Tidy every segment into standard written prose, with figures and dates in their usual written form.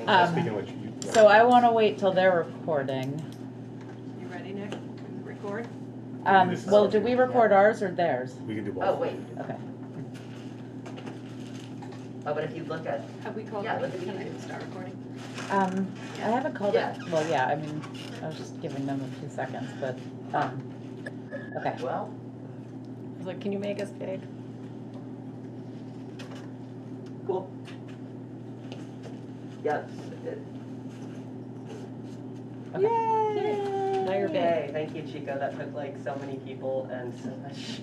Speaking of which, So I want to wait till they're recording. You ready, Nick? Record? Well, do we record ours or theirs? we can do both. Oh, wait. Okay. Oh, but if you look at, Have we called Yeah, it? look at Can I YouTube. start recording? I haven't called Yeah. it. Well, yeah. I mean, I was just giving them a few seconds, but okay. well, I was like, can you make us big? cool. Yeah. Okay. Yay! Now you're big. Yay, thank you, Chico. That took like so many people and so much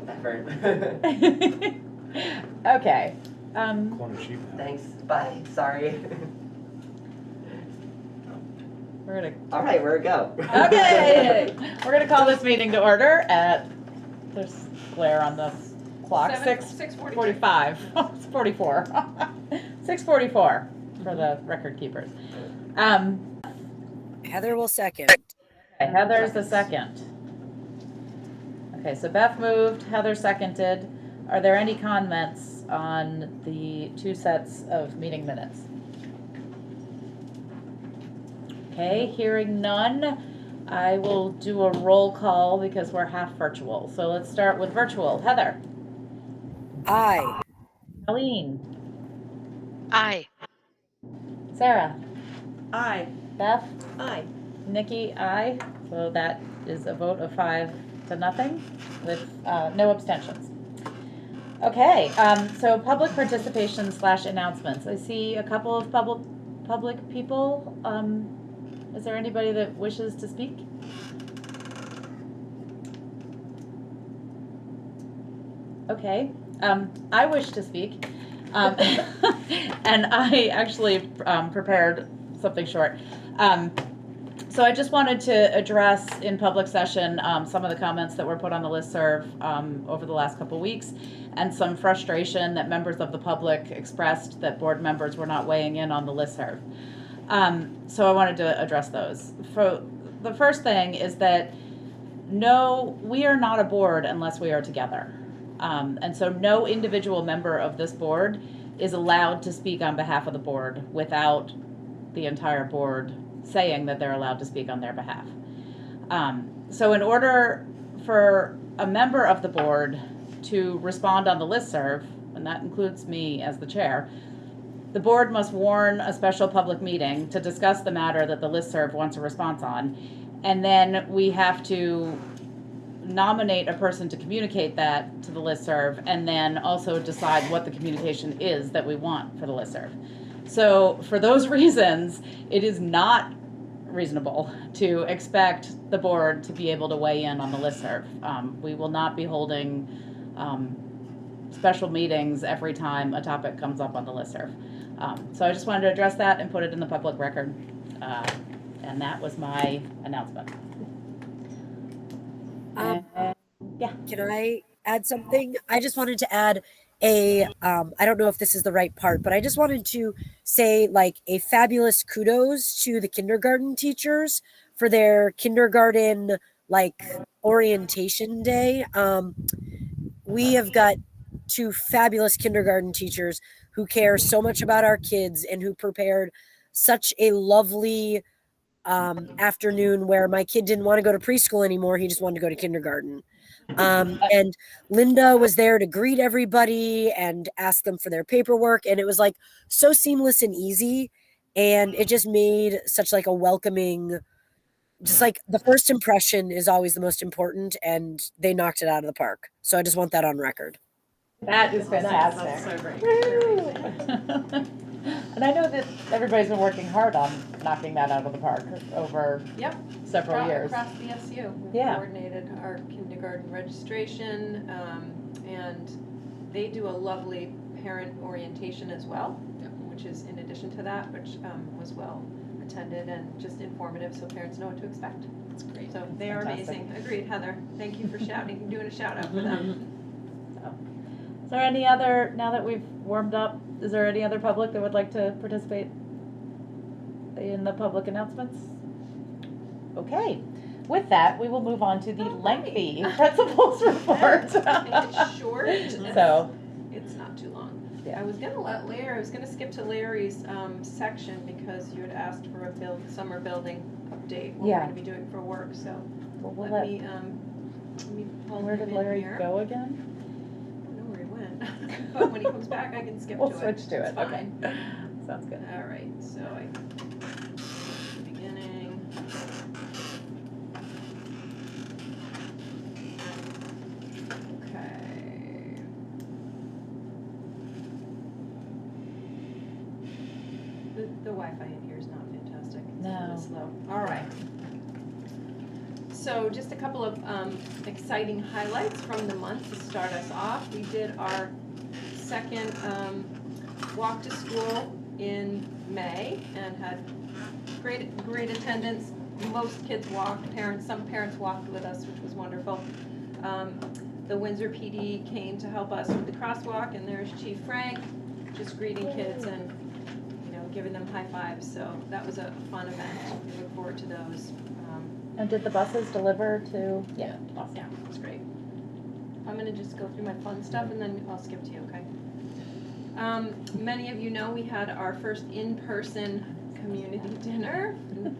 effort. Okay. Corner sheep now. Thanks. Bye. Sorry. We're gonna. All right, where to go? Okay. We're gonna call this meeting to order at. There's glare on the clock. 6:45. It's 44. 6:44 for the record keepers. Heather will second. Okay, Heather's the second. Okay, so Beth moved, Heather seconded. Are there any comments on the two sets of meeting minutes? Okay, hearing none, I will do a roll call because we're half virtual. So let's start with virtual. Heather. Aye. Colleen. Aye. Sarah. Aye. Beth. Aye. Nikki, aye. So that is a vote of 5-0 with no abstentions. Okay, so public participation / announcements. I see a couple of public people. Is there anybody that wishes to speak? Okay, I wish to speak. And I actually prepared something short. So I just wanted to address in public session some of the comments that were put on the listserv over the last couple weeks, and some frustration that members of the public expressed that board members were not weighing in on the listserv. So I wanted to address those. For the first thing is that no, we are not a board unless we are together. And so no individual member of this board is allowed to speak on behalf of the board without the entire board saying that they're allowed to speak on their behalf. So in order for a member of the board to respond on the listserv, and that includes me as the chair, the board must warn a special public meeting to discuss the matter that the listserv wants a response on, and then we have to nominate a person to communicate that to the listserv, and then also decide what the communication is that we want for the listserv. So for those reasons, it is not reasonable to expect the board to be able to weigh in on the listserv. We will not be holding special meetings every time a topic comes up on the listserv. So I just wanted to address that and put it in the public record. And that was my announcement. Yeah. Can I add something? I just wanted to add I don't know if this is the right part, but I just wanted to say like a fabulous kudos to the kindergarten teachers for their kindergarten like orientation day. We have got two fabulous kindergarten teachers who care so much about our kids and who prepared such a lovely afternoon where my kid didn't want to go to preschool anymore. He just wanted to go to kindergarten. And Linda was there to greet everybody and ask them for their paperwork. And it was like so seamless and easy. And it just made such like a welcoming, just like the first impression is always the most important. And they knocked it out of the park. So I just want that on record. That is fantastic. That's so great. And I know that everybody's been working hard on knocking that out of the park over several years. Across the SU. We've coordinated our kindergarten registration, and they do a lovely parent orientation as well, which is in addition to that, which was well attended and just informative so parents know what to expect. That's great. So they are amazing. Agreed, Heather. Thank you for doing a shout out for them. Is there any other, now that we've warmed up, is there any other public that would like to participate in the public announcements? Okay. With that, we will move on to the lengthy principal's report. It's short. So it's not too long. Yeah. I was gonna skip to Larry's section because you had asked for a summer building update. What Yeah. we're gonna be doing for work, so Well, we'll let me pull where him did in Larry here. go again? I don't know where he went, but when he comes back, I can skip We'll to it. switch to It's it, okay. fine. Sounds good. All right, so beginning. Okay. The Wi-Fi in here is not fantastic. It's No. really slow. All right. So just a couple of exciting highlights from the month to start us off. We did our second walk to school in May and had great attendance. Most kids walked, some parents walked with us, which was wonderful. The Windsor PD came to help us with the crosswalk, and there's Chief Frank, just greeting kids and, giving them high fives. So that was a fun event. We look forward to those. And did the buses deliver to? Yeah. Awesome. Yeah, it was great. I'm gonna just go through my fun stuff and then I'll skip to you, okay? Many of you know we had our first in-person community dinner in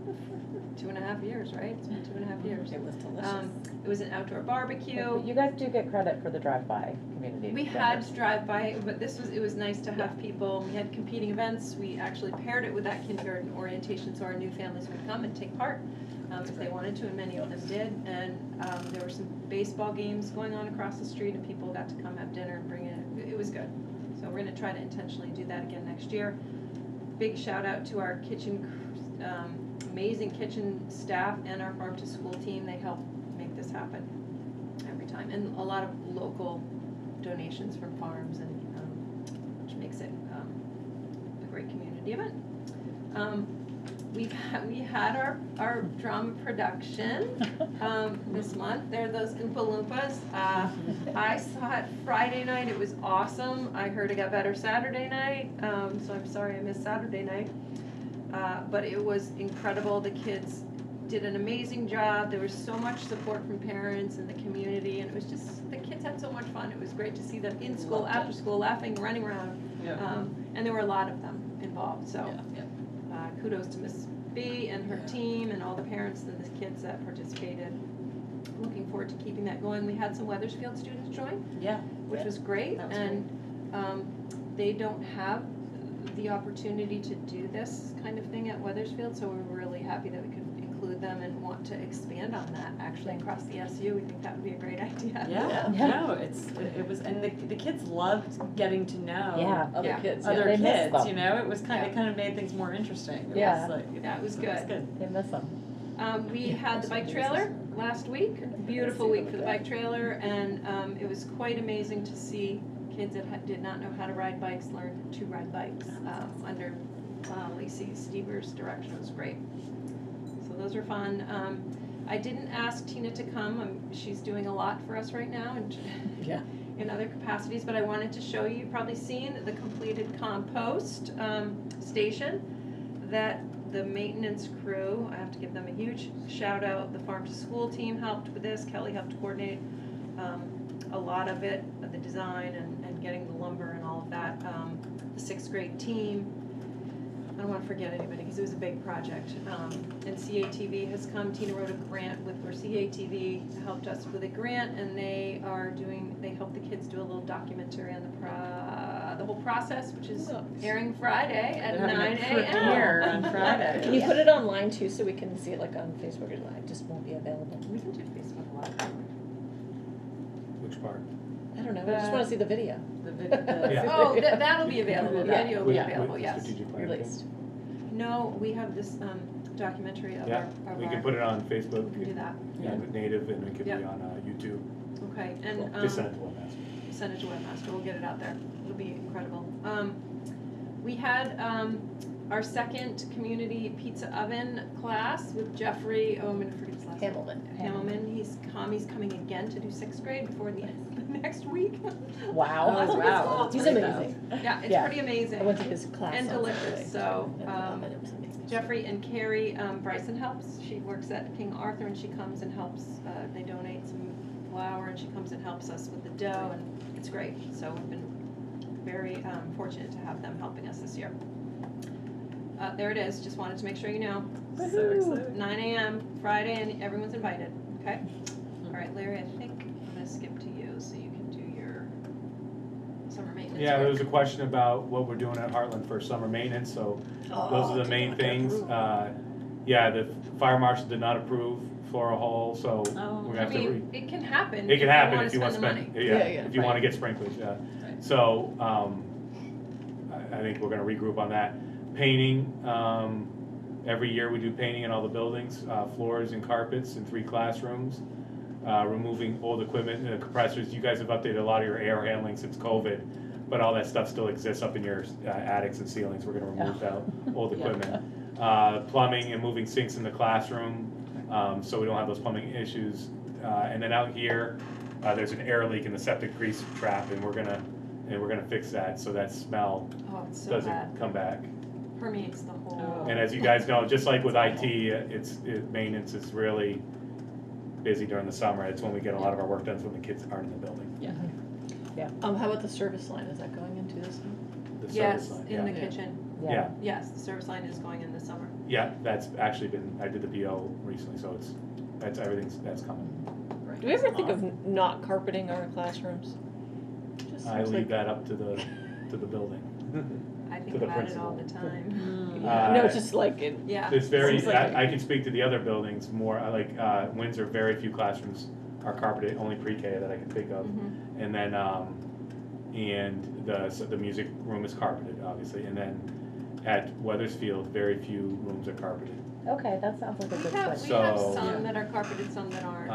2.5 years, right? It's been 2.5 years. It was delicious. It was an outdoor barbecue. You guys do get credit for the drive-by community. We dinners. had to drive by, but it was nice to have people. We had competing events. We actually paired it with that kindergarten orientation, so our new families would come and take part if they wanted to, and many of them did. And there were some baseball games going on across the street, and people got to come have dinner and bring it. It was good. So we're going to try to intentionally do that again next year. Big shout out to our amazing kitchen staff and our farm to school team. They help make this happen every time, and a lot of local donations from farms, and which makes it a great community event. We had our drama production this month. There are those Oompa Loompas. I saw it Friday night. It was awesome. I heard it got better Saturday night, so I'm sorry I missed Saturday night. But it was incredible. The kids did an amazing job. There was so much support from parents and the community, and it was just, the kids had so much fun. It was great to see them in school, after school, laughing, running around. Yeah. And there were a lot of them involved, so kudos to Miss B and her team and all the parents and the kids that participated. Looking forward to keeping that going. We had some Wethersfield students join, which was great, That was and they don't have the opportunity to do this kind of thing at Wethersfield, so we're really happy that we could include them and want to expand on that actually across the SU. We think that would be a great idea. No, it was, and the kids loved getting to know Other Yeah. kids. other They miss kids, them. it was it kind of made things more interesting. It Yeah. was Yeah, it was good. They miss them. We had the bike trailer last week, beautiful week for the bike trailer, and it was quite amazing to see kids that did not know how to ride bikes learn to ride bikes under Lacey Stever's direction. It was great. So those are fun. I didn't ask Tina to come. She's doing a lot for us right now and in other capacities, but I wanted to show you, you've probably seen the completed compost station that the maintenance crew, I have to give them a huge shout out. The farm to school team helped with this. Kelly helped coordinate a lot of it, the design and getting the lumber and all of that. The 6th grade team, I don't want to forget anybody because it was a big project. And CATV has come. Tina wrote a grant where CATV helped us with a grant, and they helped the kids do a little documentary on the whole process, which is airing Friday at 9 a.m. on Friday. Can you put it online too, so we can see it like on Facebook? Or it just won't be available. We can do Facebook Live. Which part? I don't know. I just want to see the video. Yeah. Oh, that'll be available. The video will be available, yes. Strategic plan. Released. No, we have this documentary of Yeah, we can put it on Facebook. We can do that. And Native, and it could be Yep. on YouTube. Okay, and Just send it to Webmaster. send it to Webmaster. We'll get it out there. It'll be incredible. We had our second community pizza oven class with Jeffrey. Oh, I'm gonna forget his last name. Hamilman. He's coming again to do 6th grade before the next week. Wow. That's pretty cool. He's amazing. Yeah, it's Yeah. pretty amazing. I went to his class. And on delicious, Saturday. so, And I love it. It was amazing. Jeffrey and Carrie, Bryson helps. She works at King Arthur, and she comes and helps. They donate some flour, and she comes and helps us with the dough, and it's great. So we've been very fortunate to have them helping us this year. There it is, just wanted to make sure you know. So excited. 9 a.m. Friday, and everyone's invited, okay? All right, Larry, I think I'm gonna skip to you so you can do your summer maintenance. Yeah, there work. was a question about what we're doing at Hartland for summer maintenance, so those are the main things. Yeah, the fire marshal did not approve Floral Hall, so Oh. we're gonna I have to. mean, it can happen. It can happen if you want to to spend the spend, money. yeah, if you wanna get sprinklers, yeah. Right. So, I think we're gonna regroup on that. Painting, every year we do painting in all the buildings, floors and carpets in 3 classrooms. Removing old equipment, compressors, you guys have updated a lot of your air handling since COVID, but all that stuff still exists up in your attics and ceilings, we're gonna remove that old equipment. Plumbing and moving sinks in the classroom, so we don't have those plumbing issues. And then out here, there's an air leak in the septic grease trap, and we're gonna fix that, so that smell Oh, it's so bad. doesn't come back. Permeates the whole. And as you guys know, just like with IT, maintenance is really busy during the summer. It's when we get a lot of our work done, is when the kids aren't in the building. How about the service line, is that going into this one? The Yes, service line, in the yeah. kitchen. Yeah, Yes, the service line is going in this summer. yeah, that's actually been, I did the PO recently, so that's coming. Do we ever think of not carpeting our classrooms? Just I seems leave like- that up to the building. I think To the about it all the principal. time. No, it's just like, it, Yeah. It's very, Seems like- I can speak to the other buildings more, I like, Windsor, very few classrooms are carpeted, only pre-K that I can think of. Mhm. And then, and the music room is carpeted, obviously, and then at Weathersfield, very few rooms are carpeted. Okay, that sounds like a We good have, split. we have So- some that are carpeted, some that aren't,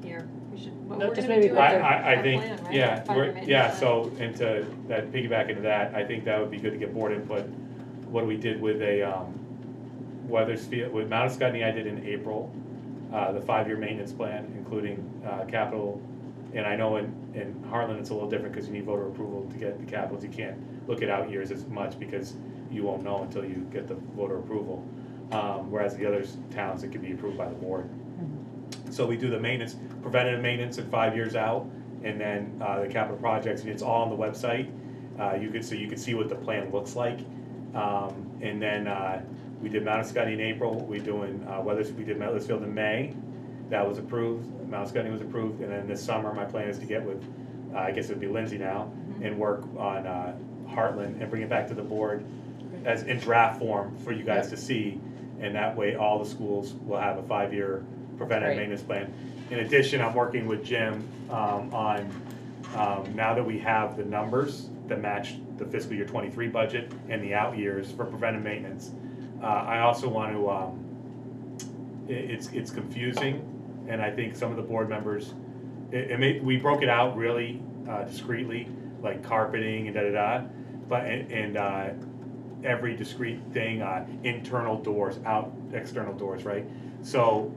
here, we should, what No, we're just gonna maybe do put is the- I our think, plan, right? yeah, Fire maintenance yeah, plan. so, and to that, piggyback into that, I think that would be good to get board input. What we did with Weathersfield, with Mount Scottney, I did in April, the 5-year maintenance plan, including, capital. And I know in Hartland, it's a little different because you need voter approval to get the capitals. You can't look at out years as much because you won't know until you get the voter approval. Whereas the other towns, it can be approved by the board. So we do the maintenance, preventative maintenance at 5 years out, and then the capital projects, and it's all on the website. You can see what the plan looks like. And then we did Mount Scottney in April. We did Weathersfield in May. That was approved. Mount Scottney was approved, and then this summer my plan is to get with, I guess it would be Lindsay now, and work on Hartland and bring it back to the board as in draft form for you guys to see. And that way, all the schools will have a 5-year preventative Great. maintenance plan. In addition, I'm working with Jim on, now that we have the numbers that match the fiscal year '23 budget and the out years for preventive maintenance. I also want to, it's confusing, and I think some of the board members, we broke it out really discreetly, like carpeting and da-da-da, but, every discrete thing, internal doors, external doors, right? So,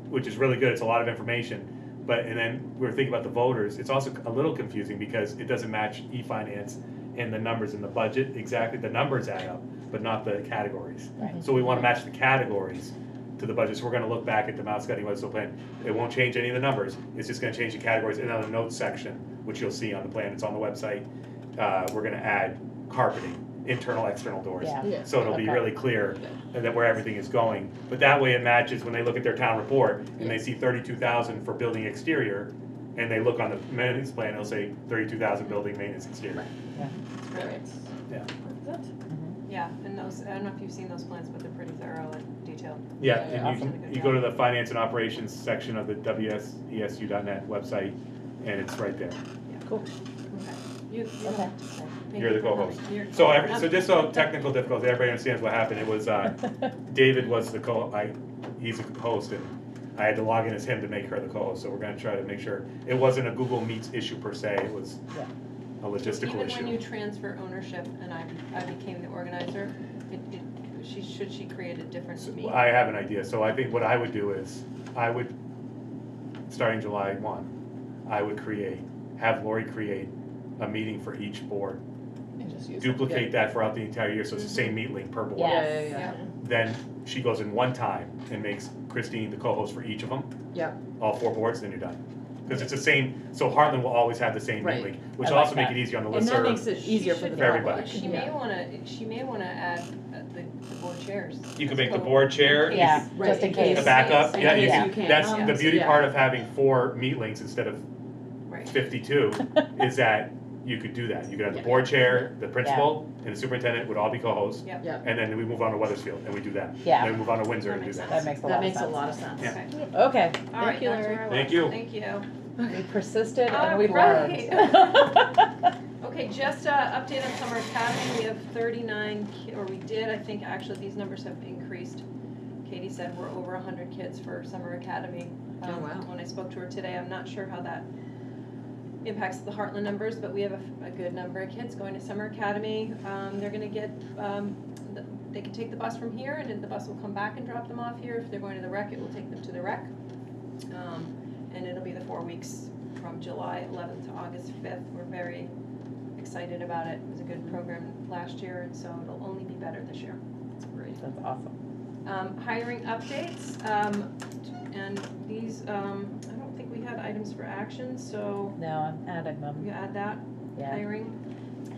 which is really good, it's a lot of information. But, and then we were thinking about the voters, it's also a little confusing because it doesn't match e-finance and the numbers in the budget, exactly, the numbers add up, but not the categories. Right. So we wanna match the categories to the budget, so we're gonna look back at the Mount Scottney Weathersfield plan. It won't change any of the numbers, it's just gonna change the categories, and on the notes section, which you'll see on the plan, it's on the website, we're gonna add carpeting, internal, external doors. Yeah. Yeah. So it'll be Okay. really clear that where everything is going. But that way it matches when they look at their town report and they see 32,000 for building exterior, and they look on the maintenance plan, it'll say 32,000 building maintenance exterior. Right. Yeah. Yeah, and those, I don't know if you've seen those plans, but they're pretty thorough and detailed. Yeah, Yeah, and you go to the finance and operations section of the wsesu.net website, and it's right there. Cool. Okay. You don't Okay. have to say. Thank You're you the for co-host. coming. You're- So just so technical difficulty, everybody understands what happened. It was, David was the he's a host, and I had to log in as him to make her the co-host, so we're gonna try to make sure. It wasn't a Google Meets issue per se, it was Yeah. a logistical Even when you issue. transfer ownership and I became the organizer, should she create a different So meeting? I have an idea, so I think what I would do is, starting July 1, I would have Lori create a meeting for each board. And just use it. Duplicate that throughout the entire year, so it's the same meet link per board. Yeah. Yeah. Then she goes in one time and makes Christine the co-host for each of them. Yeah. All 4 boards, then you're done. Because it's the same, so Hartland will always have the same meet Right. link, which I will like also make that. it easier on the And that makes listserv. it easier for the should- For everybody. She may wanna add the board chairs. You can make the board chair, you Yeah, can- Right, just in in case. case. the backup, In yeah, you case can, you can't. that's Yeah. the beauty Yeah. part of having 4 meet links instead of Right. 52, is that you could do that. You could have the Yeah. board chair, the principal, and the superintendent would all be co-hosts. Yep. Yeah. And then we move on to Weathersfield, and we do that. Yeah. Then we move on to Windsor That and do makes that. That makes a lot That of makes a sense. lot of sense. Yeah. Okay, All right, Thank you, that's where Larry. I was. Thank you. Thank you. we persisted and we Alright. learned. Okay, just update on Summer Academy, we have 39, or we did, I think, actually, these numbers have increased. Katie said we're over 100 kids for Summer Academy. Oh, wow. When I spoke to her today, I'm not sure how that impacts the Heartland numbers, but we have a good number of kids going to Summer Academy. They're gonna get, they can take the bus from here, and then the bus will come back and drop them off here. If they're going to the rec, it will take them to the rec. And it'll be the 4 weeks from July 11th to August 5th. We're very excited about it. It was a good program last year, and so it'll only be better this year. That's awesome. Hiring updates, and these, I don't think we had items for action, so No, I'm adding them. you add that, Yeah. hiring.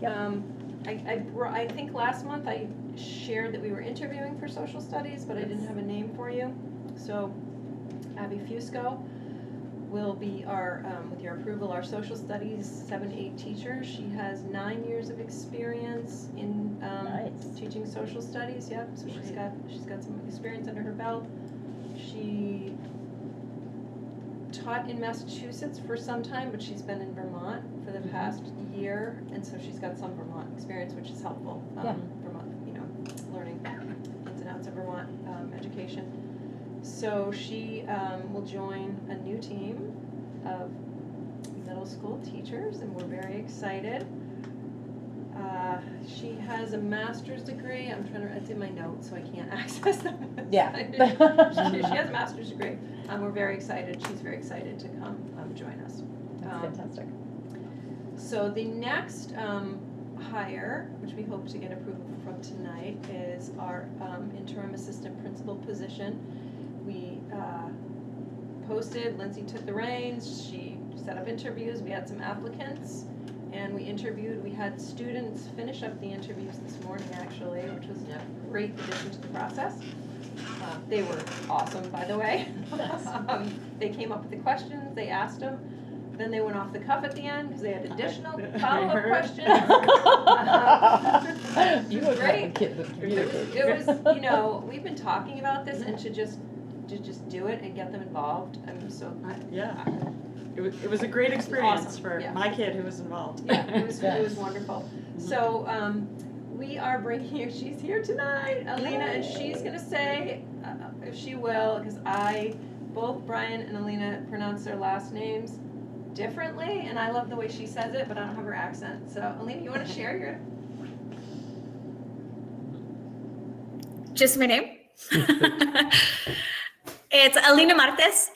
Yep. I think last month I shared that we were interviewing for social studies, but I didn't have a name for you. So Abby Fusco will be our, with your approval, our social studies 7-8 teacher. She has 9 years of experience in Nice. teaching social studies. Yep, so she's got some experience under her belt. She taught in Massachusetts for some time, but she's been in Vermont for the past year, and so she's got some Vermont experience, which is helpful. Yeah. Vermont, learning ins and outs of Vermont education. So she will join a new team of middle school teachers, and we're very excited. She has a master's degree. It's in my notes, so I can't access them. Yeah. She has a master's degree. We're very excited. She's very excited to come join us. That's fantastic. So the next hire, which we hope to get approval from tonight, is our interim assistant principal position. We posted, Lindsay took the reins, she set up interviews, we had some applicants, and we interviewed, we had students finish up the interviews this morning actually, which was a great addition to the process. They were awesome, by the way. They came up with the questions, they asked them, then they went off the cuff at the end because they had additional follow-up questions. You It was look like great. a kid that communicates. It was, we've been talking about this, and to just do it and get them involved, I'm so, Yeah. It was a great experience Awesome, for yeah. my kid who was involved. yeah, it was wonderful. So, we are bringing her, she's here tonight, Alina, and she's gonna say, if she will, because both Brian and Alina pronounce their last names differently, and I love the way she says it, but I don't have her accent. So, Alina, you wanna share your? Just my name. It's Alina Martes,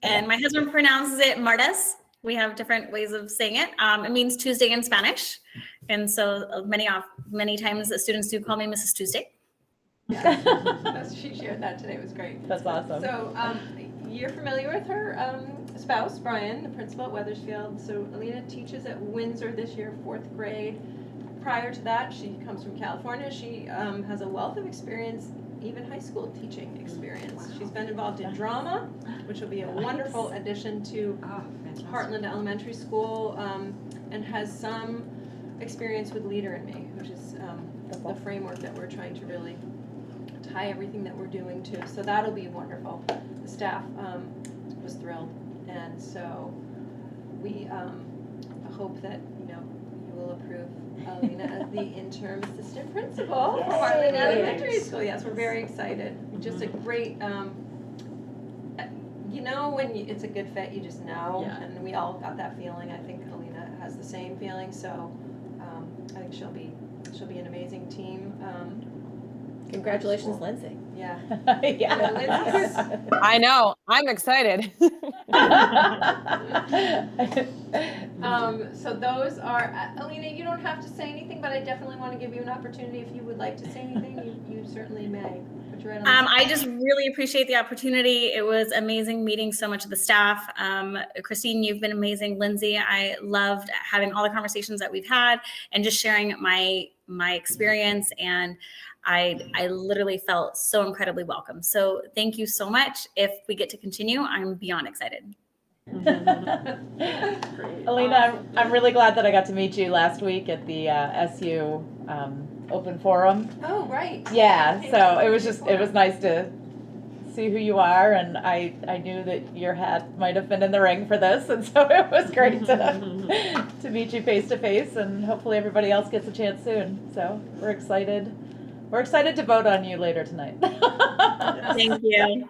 and my husband pronounces it Martes. We have different ways of saying it. It means Tuesday in Spanish, and so many times the students do call me Mrs. Tuesday. Yeah, she shared that today. It was great. That's awesome. So, you're familiar with her spouse, Brian, the principal at Wethersfield. So, Alina teaches at Windsor this year, 4th grade. Prior to that, she comes from California. She has a wealth of experience, even high school teaching experience. She's been involved in drama, which will be a wonderful addition to Hartland Elementary School, and has some experience with Leader in Me, which is the framework that we're trying to really tie everything that we're doing to. So that'll be wonderful. The staff was thrilled, and so we hope that you will approve Alina as the interim assistant principal for Hartland Elementary School. Yes, we're very excited. Just a great, when it's a good fit, you just know, Yeah. and we all got that feeling. I think Alina has the same feeling. So I think she'll be an amazing team. Congratulations, Lindsay. Yeah. Yeah. I know. I'm excited. So those are, Alina, you don't have to say anything, but I definitely want to give you an opportunity if you would like to say anything, you certainly may. Put you right on the spot. I just really appreciate the opportunity. It was amazing meeting so much of the staff. Christine, you've been amazing. Lindsay, I loved having all the conversations that we've had and just sharing my experience. And I literally felt so incredibly welcome. So thank you so much. If we get to continue, I'm beyond excited. Alina, I'm really glad that I got to meet you last week at the SU Open Forum. Oh, right. Yeah, so it was nice to see who you are, and I knew that your hat might have been in the ring for this, and so it was great to meet you face to face, and hopefully everybody else gets a chance soon. So we're excited. We're excited to vote on you later tonight. Thank you.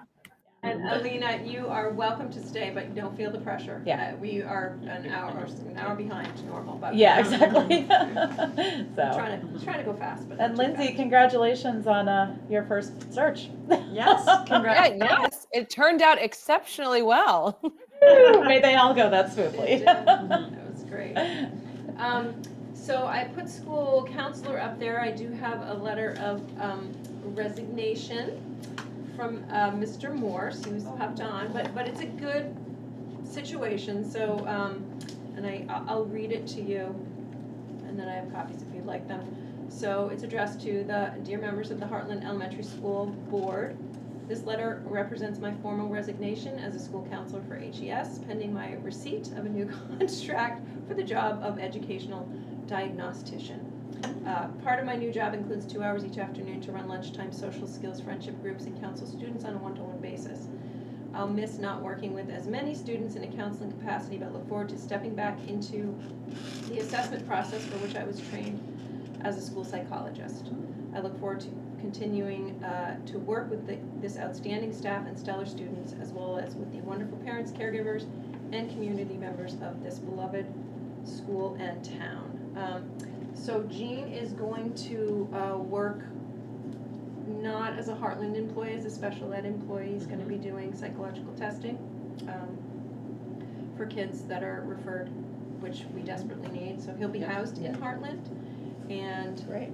And Alina, you are welcome to stay, but don't feel the pressure. Yeah. We are an hour behind normal, but. Yeah, exactly. So. So. Trying to go fast, but. And not too Lindsay, fast. congratulations on your first search. Yes, congrats. Yeah, yes, it turned out exceptionally well. May they all go that smoothly. That was great. So I put school counselor up there. I do have a letter of resignation from Mr. Morse, who's popped on, but it's a good situation. So, and I'll read it to you, and then I have copies if you'd like them. So it's addressed to the dear members of the Hartland Elementary School Board. This letter represents my formal resignation as a school counselor for HES, pending my receipt of a new contract for the job of educational diagnostician. Part of my new job includes 2 hours each afternoon to run lunchtime social skills friendship groups and counsel students on a one-to-one basis. I'll miss not working with as many students in a counseling capacity, but look forward to stepping back into the assessment process for which I was trained as a school psychologist. I look forward to continuing to work with this outstanding staff and stellar students, as well as with the wonderful parents, caregivers, and community members of this beloved school and town. So Jean is going to work not as a Hartland employee, as a special ed employee. He's going to be doing psychological testing for kids that are referred, which we desperately need. So he'll be housed in Hartland, and Great.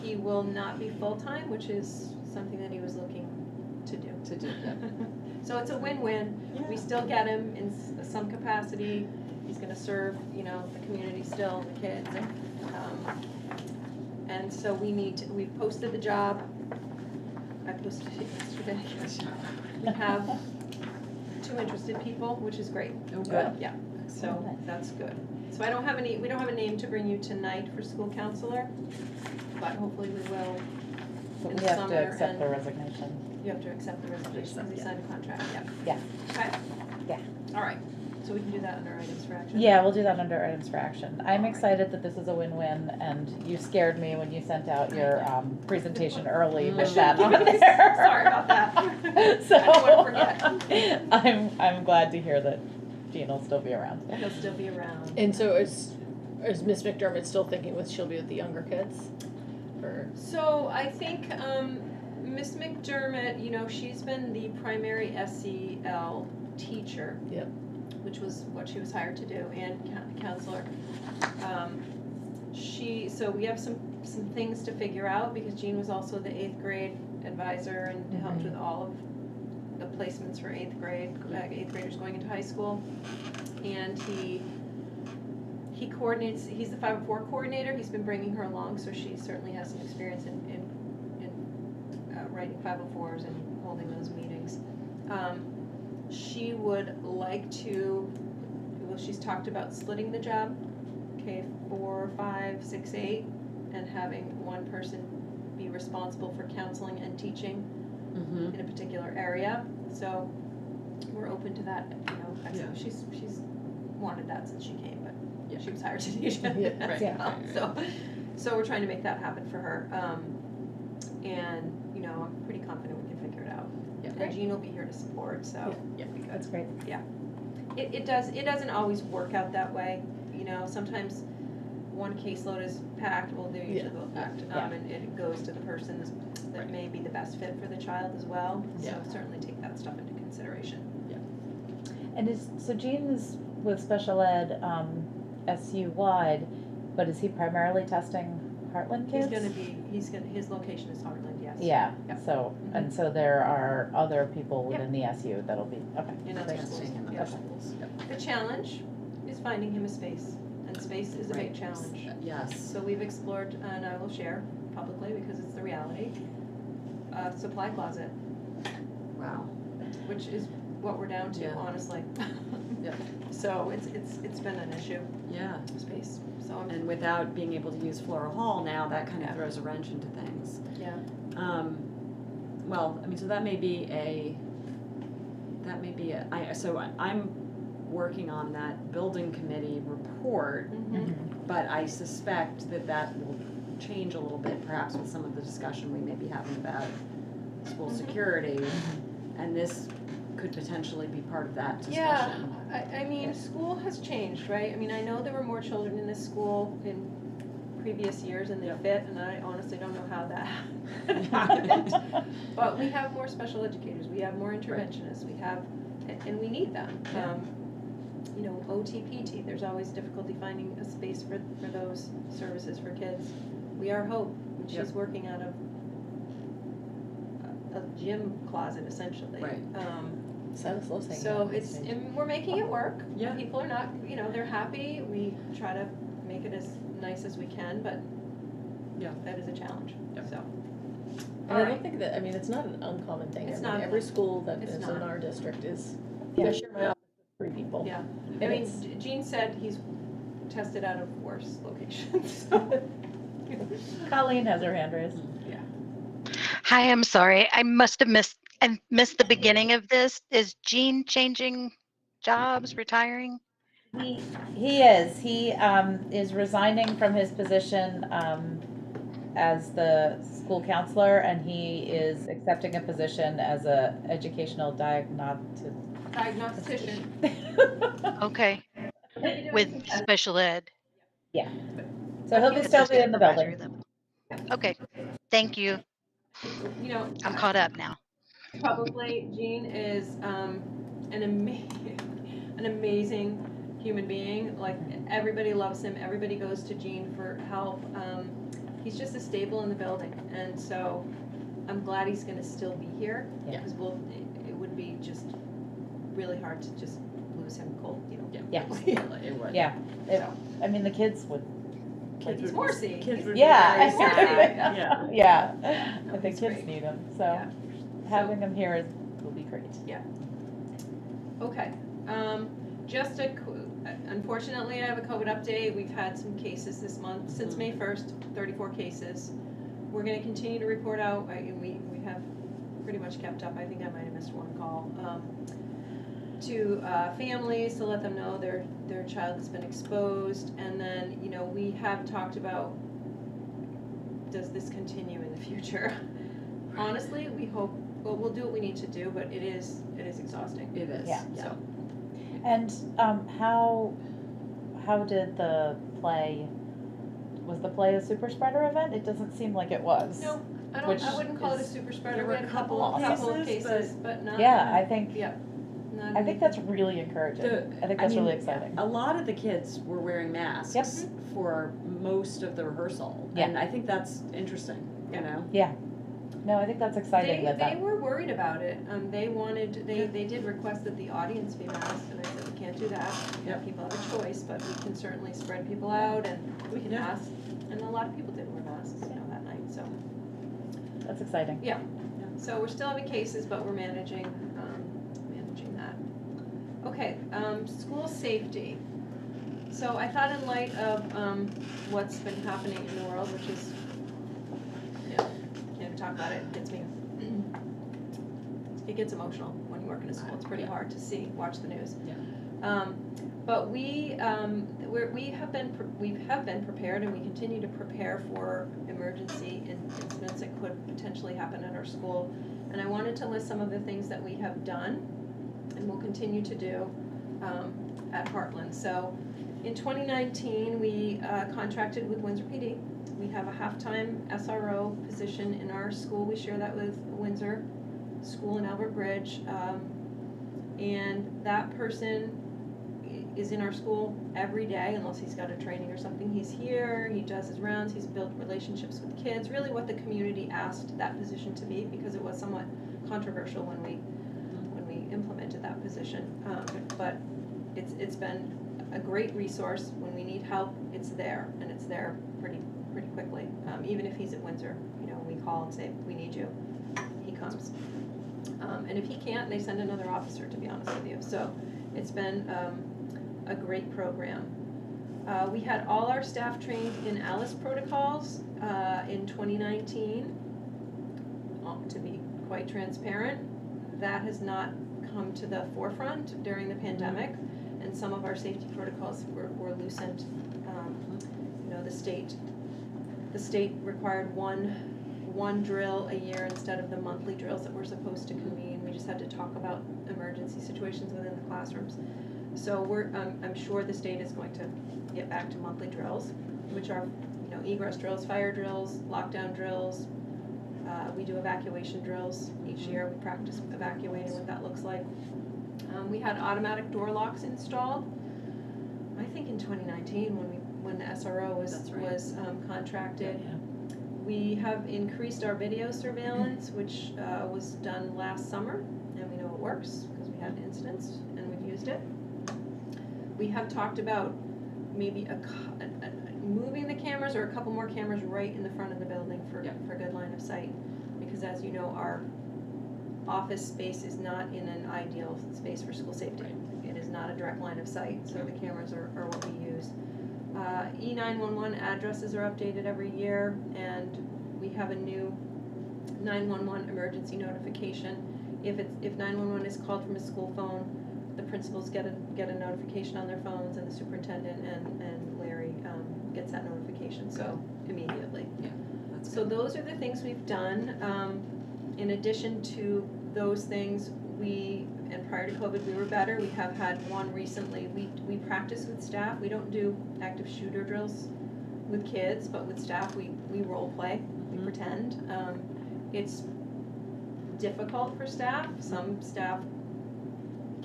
he will not be full-time, which is something that he was looking to do. So it's a win-win. We still get him in some capacity. He's going to serve, the community still, the kids, and so we've posted the job. I posted it yesterday. We have 2 interested people, which is great. Oh, good. Yeah, so that's good. So we don't have a name to bring you tonight for school counselor, but hopefully we will. But in we the have to summer, accept and the resignation. You have to accept the resignation, because we signed a contract, yeah. Yeah. Okay? Yeah. All right, so we can do that under items for action. Yeah, we'll do that under items for action. I'm Alright. excited that this is a win-win, and you scared me when you sent out your presentation early with that on there. Sorry about that. So I don't want to I'm glad to hear that Jean will still be around. He'll still be around. And so is Miss McDermott still thinking she'll be with the younger kids? Or So I think Miss McDermott, she's been the primary SEL teacher. Yep. Which was what she was hired to do, and counselor. So we have some things to figure out, because Jean was also the 8th grade advisor and helped with all of the placements for 8th graders going into high school. And he coordinates, he's the 504 coordinator. He's been bringing her along, so she certainly has some experience in writing 504s and holding those meetings. She would like to, she's talked about splitting the job, K4, 5, 6, 8, and having one person be responsible for counseling and teaching in a particular area. So we're open to that, she's wanted that since she came, but she was hired to teach it as well. So we're trying to make that happen for her. And, I'm pretty confident we can figure it out. And Jean will be here to support, so. That's great. It doesn't always work out that way, sometimes one caseload is packed, well, they're usually both packed, and it goes to the person that may be the best fit for the child as well, so certainly take that stuff into consideration. And so Jean is with special ed SU wide, but is he primarily testing Hartland kids? His location is Hartland, yes. Yes. Yeah, Yep. so, and so there are other people within the SU that'll be, okay. In other Great. schools. Staying in Yeah. other schools. The challenge is finding him a space, and space is a big Right. challenge. Yes. So we've explored, and I will share publicly because it's the reality, a supply closet, Wow. which is what we're down to, Yeah. honestly. Yeah. So it's been an issue, Yeah. space, so I'm, And without being able to use Flora Hall now, that kind of Yeah. throws a wrench into things. yeah. Well, I mean, so that may be so I'm working on that building committee report, Mhm. but I suspect that will change a little bit, perhaps with some of the discussion we may be having about school Mhm. security, and this could potentially be part of that Yeah, discussion. I mean, school has changed, right? I mean, I know there were more children in this school in previous years and they fit, and I honestly don't know how that happened. But we have more special educators, we have more interventionists, we have, and we need them. Yeah. You know, OT, PT, there's always difficulty finding a space for those services for kids. We are Hope, and she's Yep. working out of a gym closet essentially. Right. So it's, and we're making it work. Yeah. People are not, you know, they're happy. We try to make it as nice as we can, but Yeah. that is a challenge, Yep. so. And All I right. don't think that, I mean, it's not an uncommon thing. It's I mean, not. every school that It's is not. in our district is, Yeah. I share my office with 3 people. Yeah, I And mean, it's- Jean said he's tested out of worse locations. Colleen has her hand raised. Hi, I'm sorry. I must have missed the beginning of this. Is Jean changing jobs, retiring? He is resigning from his position, as the school counselor, and he is accepting a position as a educational Diagnostician. Okay, with special ed. Yeah, so he'll be still be Assistant in the supervisory building. level. Okay, thank you. You know, I'm caught up now. publicly, Jean is an amazing human being. Like, everybody loves him. Everybody goes to Jean for help. He's just a staple in the building, and so I'm glad he's going to still be here. Yeah. Because it would be just really hard to just lose him cold, you know. Yeah. It would. Yeah, So, I mean, the kids would, Kids he's would- Morrissey. Kids would be yeah. very sad. Yeah. Yeah, I think he's kids great. need him, so Yeah. having him here will be great. Okay, just unfortunately, I have a COVID update. We've had some cases this month, since May 1st, 34 cases. We're gonna continue to report out, we have pretty much kept up, I think I might have missed one call, to families to let them know their child has been exposed. And then, you know, we have talked about, does this continue in the future? Honestly, we hope, well, we'll do what we need to do, but it is exhausting. It is. Yeah. So, And how did the play, was the play a super spreader event? It doesn't seem like it was. no, I Which wouldn't call it a is- super spreader. there We were had a a couple couple of cases, cases, but not. Yeah, I think, Yeah. not I think anything. that's really encouraging. I think that's mean, really exciting. A lot of the kids were wearing masks Yep. for most of the rehearsal, Yeah. and I think that's interesting. You know. Yeah, no, I think that's exciting They that were worried about it. They did request that the audience be masked, and I said, we can't do that. Yep. People have a choice, but we can certainly spread people out, and we can Yeah. mask. And a lot of people did wear masks, you know, that night, so. that's exciting. So we're still having cases, but we're managing that. Okay, school safety. So I thought in light of what's been happening in the world, which is, you know, can't even talk about it, it gets emotional when you work in a school. It's pretty hard to watch the news. Yeah. But we have been prepared, and we continue to prepare for emergency incidents that could potentially happen at our school. And I wanted to list some of the things that we have done and will continue to do at Hartland. So in 2019, we contracted with Windsor PD. We have a half-time SRO position in our school. We share that with Windsor School in Albert Bridge. And that person is in our school every day, unless he's got a training or something. He's here, he does his rounds, he's built relationships with kids, really what the community asked that position to be, because it was somewhat controversial when we implemented that position. But it's been a great resource. When we need help, it's there, and it's there pretty quickly. Even if he's at Windsor, we call and say, we need you, he comes. And if he can't, they send another officer, to be honest with you. So it's been a great program. We had all our staff trained in ALICE protocols in 2019. To be quite transparent, that has not come to the forefront during the pandemic, and some of our safety protocols were loosened. The state required one drill a year instead of the monthly drills that we're supposed to convene. We just had to talk about emergency situations within the classrooms. So I'm sure the state is going to get back to monthly drills, which are egress drills, fire drills, lockdown drills. We do evacuation drills each year. We practice evacuating, what that looks like. We had automatic door locks installed, I think in 2019 when the SRO was contracted. Yeah. We have increased our video surveillance, which was done last summer, and we know it works because we had incidents and we've used it. We have talked about maybe moving the cameras or a couple more cameras right in the front of the building for good line of sight, because as you know, our office space is not in an ideal space for school safety. It is not a direct line of sight, so the cameras are what we use. E911 addresses are updated every year, and we have a new 911 emergency notification. If 911 is called from a school phone, the principals get a notification on their phones, and the superintendent and Larry gets that notification, so immediately. Yeah, that's So those are the things we've done. In addition to those things, and prior to COVID, we were better. We have had one recently. We practice with staff. We don't do active shooter drills with kids, but with staff, we role play. We pretend. It's difficult for staff. Some staff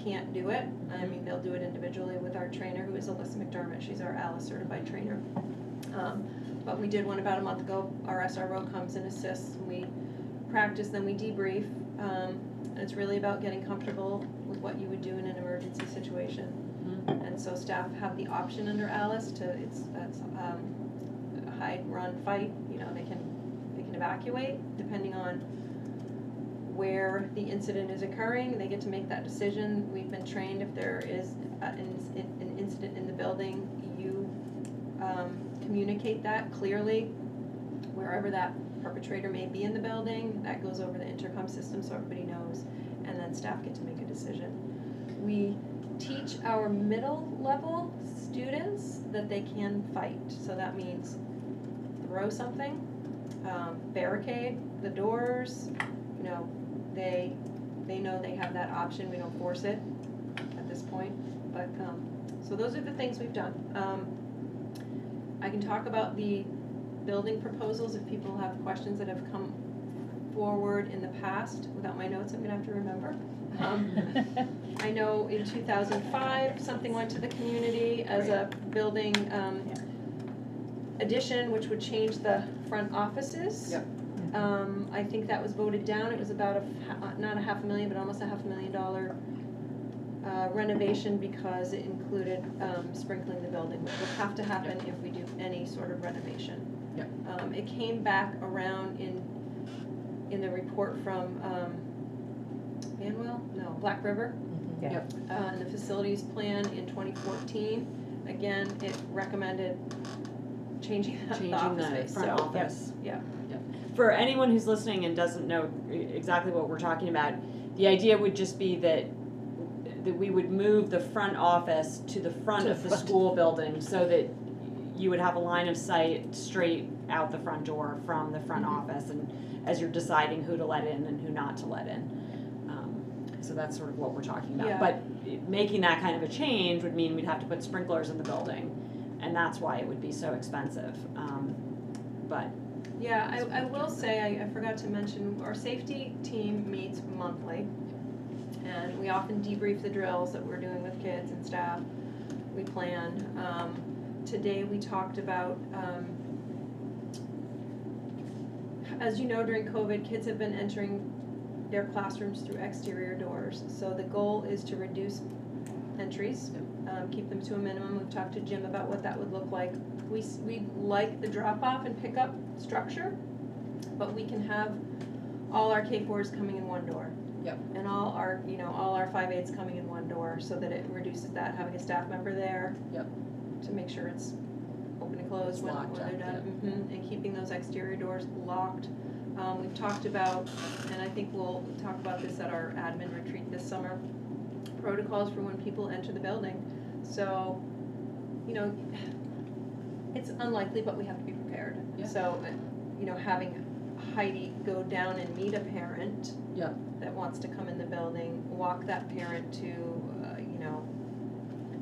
can't do it. I mean, they'll do it individually with our trainer, who is Alyssa McDermott. She's our ALICE certified trainer. But we did one about a month ago. Our SRO comes and assists. We practice, then we debrief. And it's really about getting comfortable with what you would do in an emergency situation. And so staff have the option under ALICE it's hide, run, fight. They can evacuate depending on where the incident is occurring. They get to make that decision. We've been trained, if there is an incident in the building, you communicate that clearly wherever that perpetrator may be in the building. That goes over the intercom system so everybody knows, and then staff get to make a decision. We teach our middle level students that they can fight. So that means throw something, barricade the doors. They know they have that option. We don't force it at this point, but so those are the things we've done. I can talk about the building proposals if people have questions that have come forward in the past. Without my notes, I'm gonna have to remember. I know in 2005, something went to the community as a building addition, which would change the front offices. Yep. I think that was voted down. It was about not $500,000, but almost $500,000 renovation, because it included sprinkling the building, which will have to happen if we do any sort of renovation. Yep. It came back around in the report from Black River. Yep. And the facilities plan in 2014. Again, it recommended changing the office space. front So, office. Yeah. For anyone who's listening and doesn't know exactly what we're talking about, the idea would just be that we would move the front office to the front of the school building, so that you would have a line of sight straight out the front door from the front office, and as you're deciding who to let in and who not to let in. So that's sort of what we're talking about. Yeah. But making that kind of a change would mean we'd have to put sprinklers in the building, and that's why it would be so expensive. But Yeah, I will say, I forgot to mention, our safety team meets monthly, and we often debrief the drills that we're doing with kids and staff. we plan. Today we talked about, as you know, during COVID, kids have been entering their classrooms through exterior doors. So the goal is to reduce entries, keep them to a minimum. We've talked to Jim about what that would look like. We like the drop-off and pickup structure, but we can have all our K4s coming in one door. Yep. And all our 5/8s coming in one door, so that it reduces that, having a staff member there. Yep. To make sure it's open and closed It's when locked they're up, done. And keeping those exterior doors locked. We've talked about, and I think we'll talk about this at our admin retreat this summer, protocols for when people enter the building. So, it's unlikely, but we have to be prepared. Yeah. So, having Heidi go down and meet a parent Yep. that wants to come in the building, walk that parent to,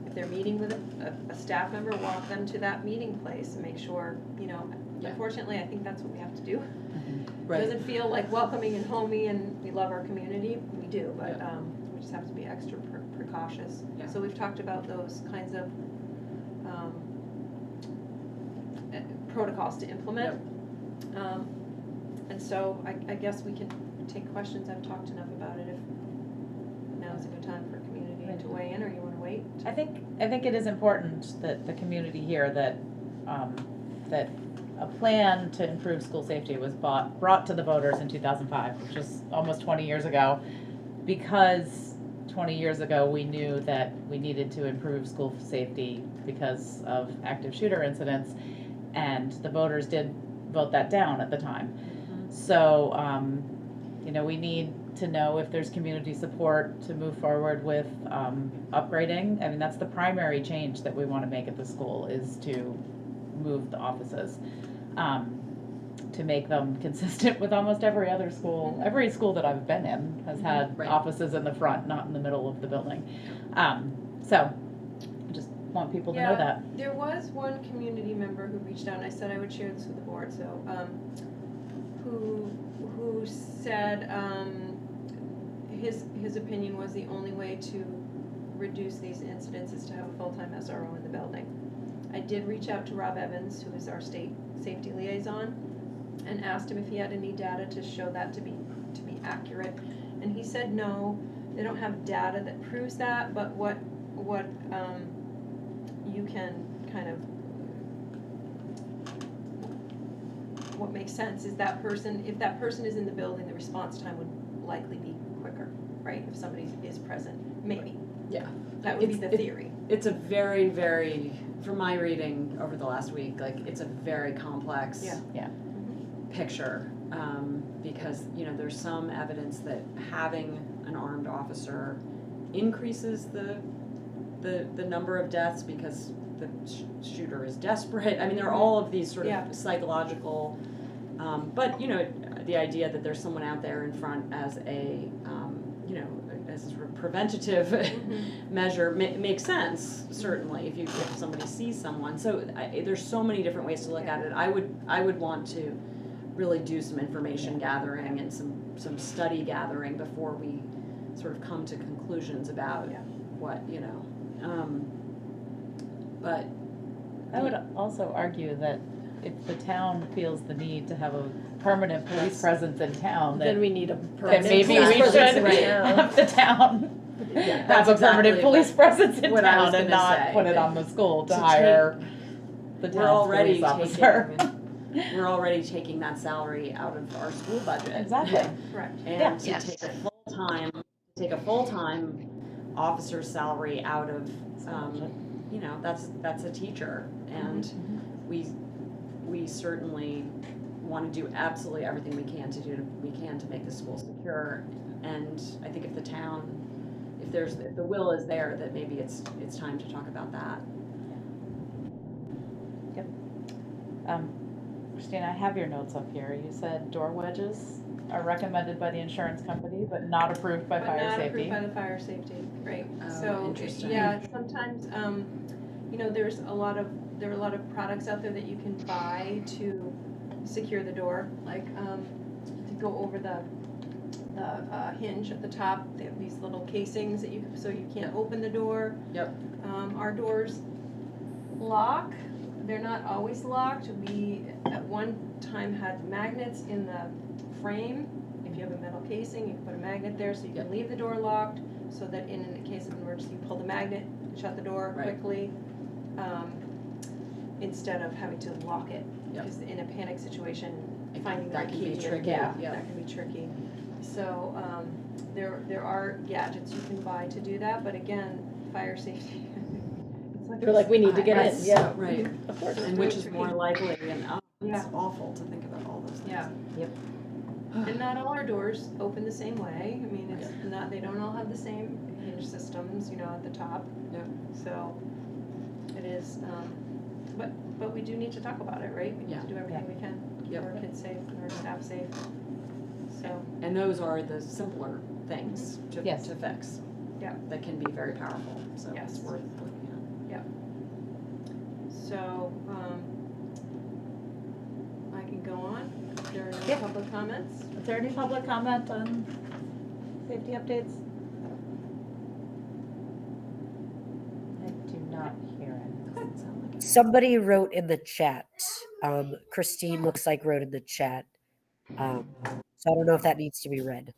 if they're meeting with a staff member, walk them to that meeting place and make sure, Yeah. unfortunately, I think that's what we have to do. It Right. doesn't feel like welcoming and homey and we love our community, we do, but Yeah. we just have to be extra precautious. Yeah. So we've talked about those kinds of protocols to implement. And so I guess we can take questions. I've talked enough about it. If now is a good time for community to weigh in, or you want to wait? I think it is important that the community hear that a plan to improve school safety was brought to the voters in 2005, which is almost 20 years ago, because 20 years ago we knew that we needed to improve school safety because of active shooter incidents, and the voters did vote that down at the time. So, we need to know if there's community support to move forward with upgrading. I mean, that's the primary change that we want to make at the school, is to move the offices, to make them consistent with almost every other school. Every school that I've been in has had Right. offices in the front, not in the middle of the building. So, I just want people to know that. There was one community member who reached out, and I said I would share this with the board, so, who said, his opinion was the only way to reduce these incidents is to have a full-time SRO in the building. I did reach out to Rob Evans, who is our state safety liaison, and asked him if he had any data to show that to be accurate. And he said no, they don't have data that proves that, but what you can kind of, what makes sense is if that person is in the building, the response time would likely be quicker, right? If somebody is present, maybe. Yeah. That would be the theory. It's a very, very, from my reading over the last week, it's a very complex picture, because, there's some evidence that having an armed officer increases the number of deaths because the shooter is desperate. I mean, there are all of these sort of psychological, but, the idea that there's someone out there in front as a, as a sort of preventative measure makes sense, certainly, if somebody sees someone. So there's so many different ways to look at it. I would want to really do some information gathering and some study gathering before we sort of come to conclusions about what, but I would also argue that if the town feels the need to have a permanent police presence in town, Then we need a then permanent maybe police we should presence right now. have the town Yeah, have a permanent exactly police presence in what I was town and gonna not say. put it on the school to To hire the we're town's already police officer. we're already taking that salary out of our school budget. Exactly. Correct. And to Yes. take a full-time officer's salary out of, that's a teacher. And we certainly want to do absolutely everything we can to make the school secure. And I think if the town, if the will is there, that maybe it's time to talk about that. Christina, I have your notes up here. You said door wedges are recommended by the insurance company, but not approved by fire But not safety. approved by the fire safety, right. Oh, So, interesting. yeah, sometimes, there are a lot of products out there that you can buy to secure the door, like, to go over the the hinge at the top. They have these little casings that so you can't open the door. Yep. Our doors lock. They're not always locked. We at one time had magnets in the frame. If you have a metal casing, you can put a magnet there so you can leave the door locked, so that in the case of an emergency, you pull the magnet, shut the door quickly, instead of having to lock it. Because in a panic situation, finding the that right can key be tricky. that can be tricky. So there are gadgets you can buy to do that, but again, fire safety. We're like, we need to get in, Right, yeah. right. Of course. And which is more likely, and it's Yeah. awful to think about all those things. Yeah. Yep. And not all our doors open the same way. I mean, it's not, they don't all have the same hinge systems, at the top. Yep. So it is, but we do need to talk about it, right? We need to do everything we can, keep Yep. our kids safe and our staff safe. So, And those are the simpler things to Yes. fix. Yeah. That can be very powerful, so Yes. it's worth looking so, I can go on. If there are no Yeah. public comments. Is there any public comment on safety updates? I do not hear it. at. Doesn't sound like it. Somebody wrote in the chat. Christine looks like wrote in the chat. So I don't know if that needs to be read.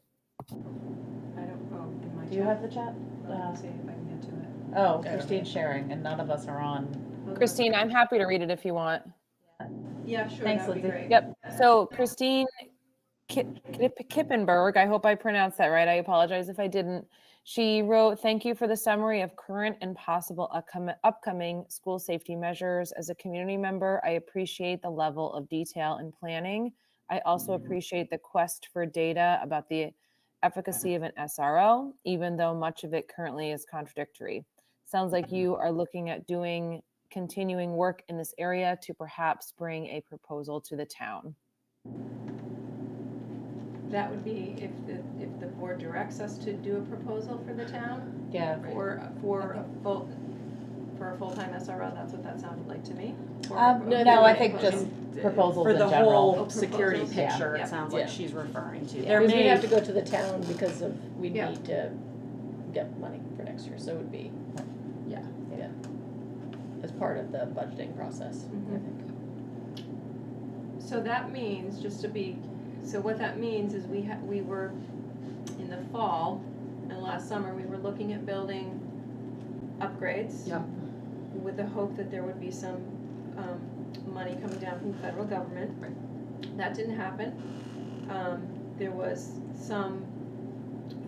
I don't know, in my Do you chat. have the chat? Let's see if I can get to it. Oh, Christine's sharing, and none of us are on. Hold on. Christine, I'm happy to read it if you want. Yeah, sure, Thanks, that'd be Lindsay. great. Yep. So Christine Kippenberg, I hope I pronounced that right. I apologize if I didn't. She wrote, "Thank you for the summary of current and possible upcoming school safety measures. As a community member, I appreciate the level of detail and planning. I also appreciate the quest for data about the efficacy of an SRO, even though much of it currently is contradictory. Sounds like you are looking at continuing work in this area to perhaps bring a proposal to the town." That would be if the board directs us to do a proposal for the town, Yeah. for a full-time SRO, that's what that sounded like to me. No, I think just proposals For in the general. whole security proposals. Yeah. picture, Yeah. it sounds like she's referring to. Yeah. There Because we may, have to go to the town because we Yeah. need to get money for next year, so it would be, yeah. as part of the budgeting process, I Mhm. think. So that means, so what that means is we were, in the fall and last summer, we were looking at building upgrades. Yep. With the hope that there would be some money coming down from the federal government. Right. That didn't happen. There was some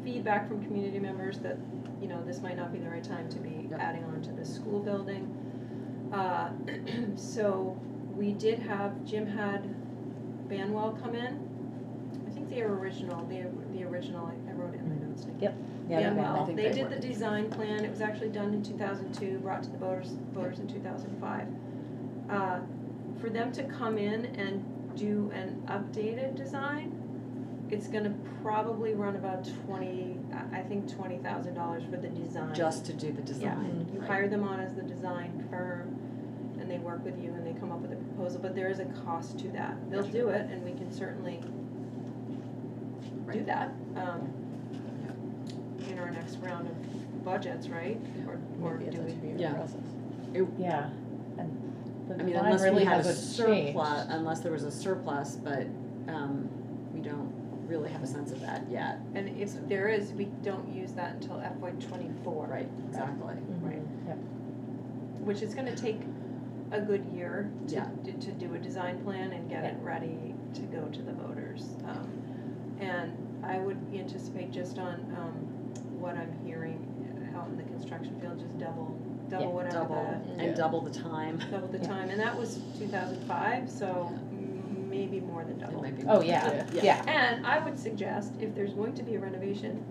feedback from community members that, this might not be the right time to be adding on to the school building. So we did Jim had Banwell come in. I think the original, I wrote it in my notes. Nick. Yep. Banwell, I think they they did were. the design plan. It was actually done in 2002, brought to the voters in 2005. For them to come in and do an updated design, it's gonna probably run about $20,000 for the design. Just to do the Yeah, design. you hire them on as the design firm, and they work with you and they come up with a proposal, but there is a cost to that. They'll do it, and we can certainly do Right. that, in our next round of budgets, right? Or Maybe it's do a we? two-year Yeah. process. Yeah. And the I mean, design unless we really had a hasn't changed. surplus, unless there was a surplus, but we don't really have a sense of that yet. And if there is, we don't use that until FY '24. Right, exactly. Right. Yep. Which is gonna take a good year Yeah. to do a design plan and get it ready to go to the voters. And I would anticipate just on, what I'm hearing out in the construction field, just double whatever Double the time. double the time. And that was 2005, so maybe more than It double. might be Oh, more. yeah, Yeah. yeah. And I would suggest, if there's going to be a renovation,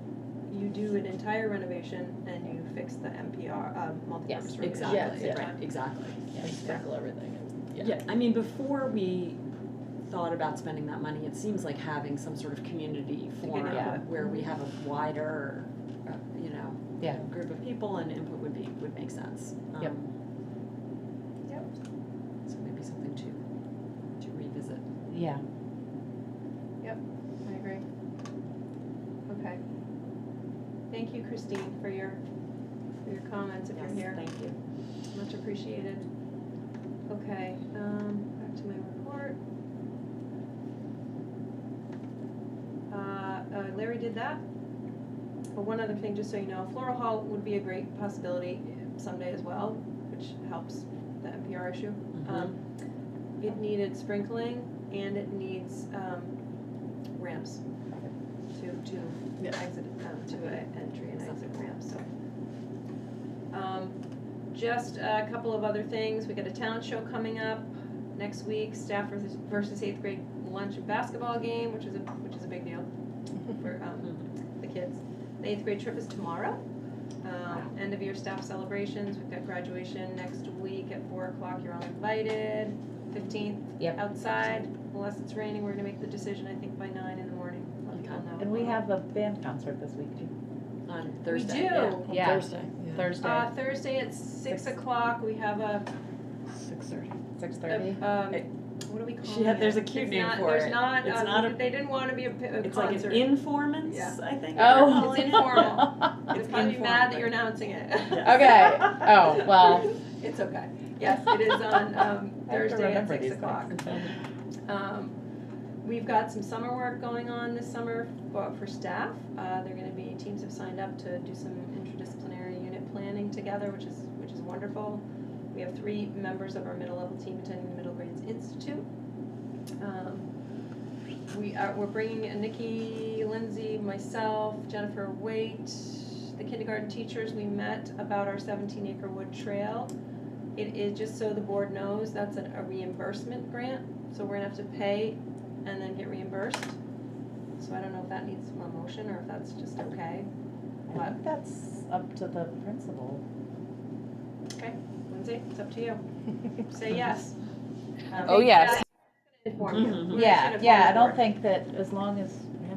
you do an entire renovation and you fix the MPR, multi-purpose room. Exactly, Yeah. right, exactly. And sprinkle everything, and, Yeah, I mean, before we thought about spending that money, it seems like having some sort of community forum Yeah. where we have a wider, Yeah. group of people and input would make sense. Yep. Yep. So maybe something to revisit. Yeah. I agree. thank you, Christine, for your comments if Yes, you're here. thank you. Much appreciated. Okay, back to my report. Larry did that. But one other thing, just so you know, Floral Hall would be a great possibility someday as well, which helps the NPR issue. It needed sprinkling and it needs ramps to exit, to an entry and exit ramps, so. Just a couple of other things. We got a talent show coming up next week, staff versus 8th grade lunch and basketball game, which is a big deal for the kids. The 8th grade trip is tomorrow. End of year staff celebrations. We've got graduation next week at 4 o'clock. You're all invited. 15th outside. Unless it's raining, we're gonna make the decision, I think, by 9 in the morning. Let people know. And we have a band concert this week too. On Thursday. We do. Yeah. Thursday. Yeah. Thursday, Thursday at 6 o'clock. We have a 6:30. 6:30. what do we call Yeah, it? there's a cute It's name not, for there's it. not, It's not a- they didn't want to be a It's concert. like an informance, Yeah. I think. Oh. It's informal. It's It's probably informal, mad that but- you're announcing it. Okay. Oh, well. It's okay. Yes, it is on I have to Thursday at remember 6 these o'clock. things. We've got some summer work going on this summer for staff. They're going to be, teams have signed up to do some interdisciplinary unit planning together, which is wonderful. We have 3 members of our middle level team attending the Middle Grades Institute. We're bringing Nikki, Lindsay, myself, Jennifer Waite, the kindergarten teachers. We met about our 17-acre wood trail. It is, just so the board knows, that's a reimbursement grant. So we're gonna have to pay and then get reimbursed. So I don't know if that needs a motion or if that's just okay. I think that's up to the principal. Okay, Lindsay, it's up to you. Say yes. Oh, yes. Inform you. Mhm. We're Yeah, just gonna yeah, I inform don't the board. think that as long as, yeah.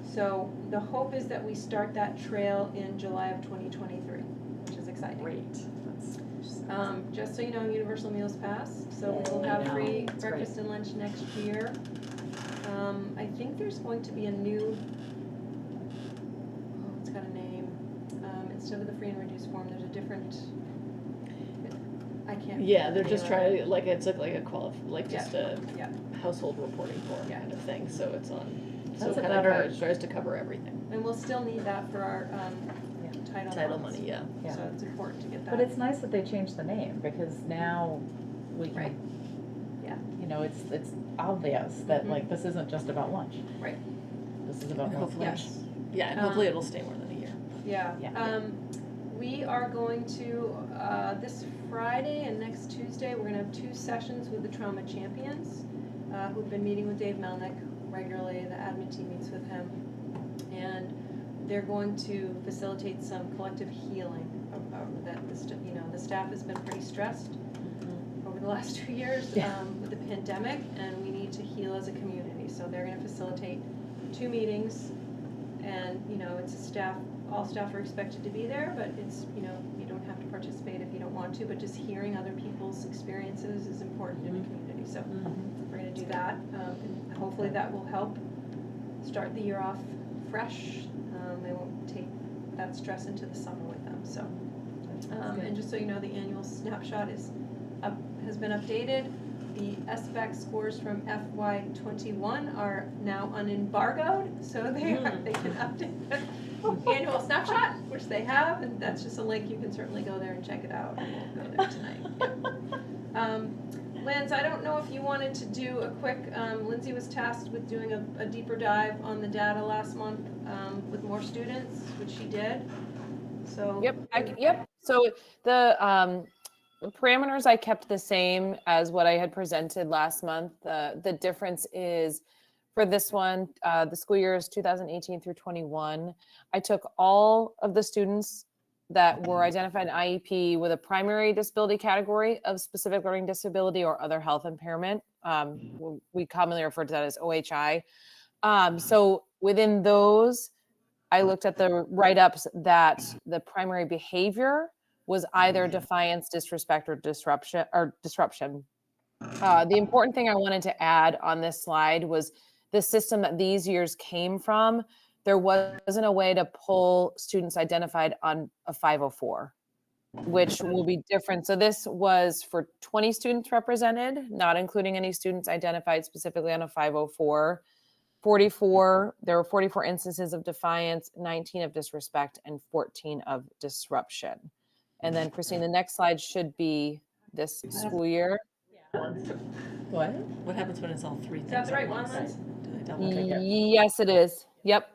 So the hope is that we start that trail in July of 2023, which is exciting. Great. That's Just so you know, Universal Meals Pass, so we'll have free That's breakfast and lunch next year. I think there's going to be a new, it's got a name, instead of the free and reduced form, there's a different, I can't. Yeah, they're remember just the name trying to, like, it's like a just a Yeah. household reporting form Yeah. kind of thing, so it's on, so That's it a kind better- of tries to cover everything. And we'll still need that for our title Title funds. money, yeah. Yeah. So it's important to get that. But it's nice that they changed the name because now we Right. can, Yeah. you know, it's obvious that Mhm. like this isn't just about lunch. Right. This is about And more hopefully, lunch. Yes. yeah, and hopefully it'll stay more than a year. Yeah. Yeah. We are going to, this Friday and next Tuesday, we're gonna have 2 sessions with the Trauma Champions, who've been meeting with Dave Melnick regularly. The admin team meets with him. And they're going to facilitate some collective healing that the staff has been pretty stressed over the last 2 years with the pandemic, and we need to heal as a community. So they're gonna facilitate 2 meetings, and, it's a staff, all staff are expected to be there, but it's, you don't have to participate if you don't want to, but just hearing other people's experiences is important in the community. So we're gonna do that, and hopefully that will help start the year off fresh. They won't take that stress into the summer with them, so. And just so you know, the annual snapshot has been updated. The SBAC scores from FY21 are now unembargoed, so they can update the annual snapshot, which they have, and that's just a link. You can certainly go there and check it out. I won't go there tonight. Linz, I don't know if you wanted to do a quick, Lindsay was tasked with doing a deeper dive on the data last month with more students, which she did. So. Yep. So the parameters I kept the same as what I had presented last month. The difference is for this one, the school year is 2018 through 21. I took all of the students that were identified in IEP with a primary disability category of specific learning disability or other health impairment. We commonly refer to that as OHI. So within those, I looked at the write-ups that the primary behavior was either defiance, disrespect, or disruption. The important thing I wanted to add on this slide was the system that these years came from there wasn't a way to pull students identified on a 504, which will be different. So this was for 20 students represented, not including any students identified specifically on a 504. There were 44 instances of defiance, 19 of disrespect, and 14 of disruption. And then Christine, the next slide should be this school year. What? What happens when it's all three things? Is that the right one, at Liz? once? Yes, it is. Yep.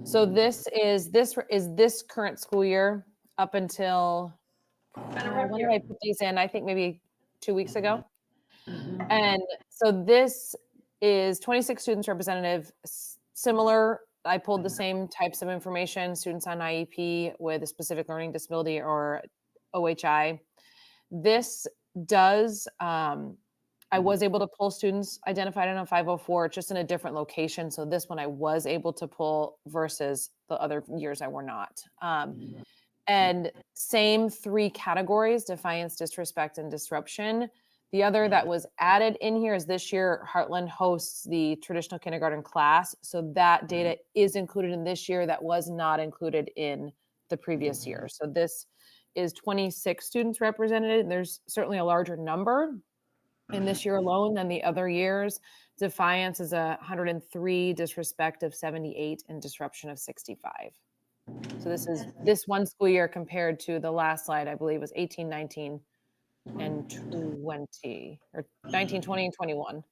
So this is this current school year up until when did I put these in? I think maybe 2 weeks ago. And so this is 26 students representative, similar. I pulled the same types of information, students on IEP with a specific learning disability or OHI. This does, I was able to pull students identified on a 504, just in a different location. So this one I was able to pull versus the other years I were not. And same 3 categories: defiance, disrespect, and disruption. The other that was added in here is this year, Hartland hosts the traditional kindergarten class. So that data is included in this year that was not included in the previous year. So this is 26 students represented. There's certainly a larger number in this year alone than the other years. Defiance is 103, disrespect of 78, and disruption of 65. So this is this one school year compared to the last slide, I believe was 18, 19, and 20, or 19, 20, and 21.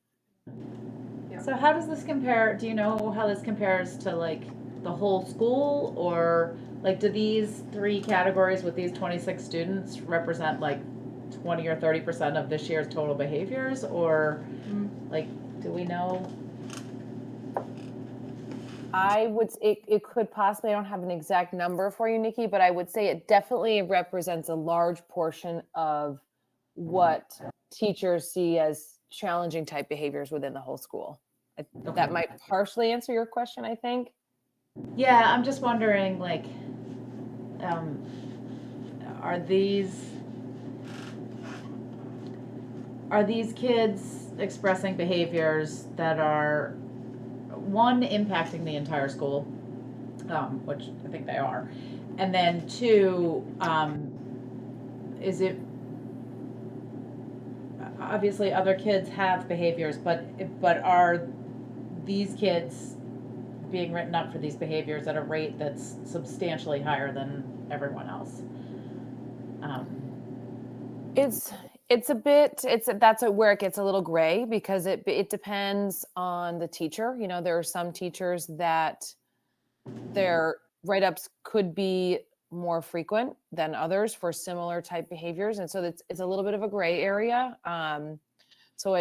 So how does this compare? Do you know how this compares to like the whole school, or like do these 3 categories with these 26 students represent like 20 or 30% of this year's total behaviors, or like do we know? It could possibly, I don't have an exact number for you, Nikki, but I would say it definitely represents a large portion of what teachers see as challenging type behaviors within the whole school. That might partially answer your question, I think. Yeah, I'm just wondering, like, are these kids expressing behaviors that are, one, impacting the entire school, which I think they are, and then 2, is it, obviously other kids have behaviors, but are these kids being written up for these behaviors at a rate that's substantially higher than everyone else? That's where it gets a little gray, because it depends on the teacher. You know, there are some teachers that their write-ups could be more frequent than others for similar type behaviors, and so it's a little bit of a gray area. So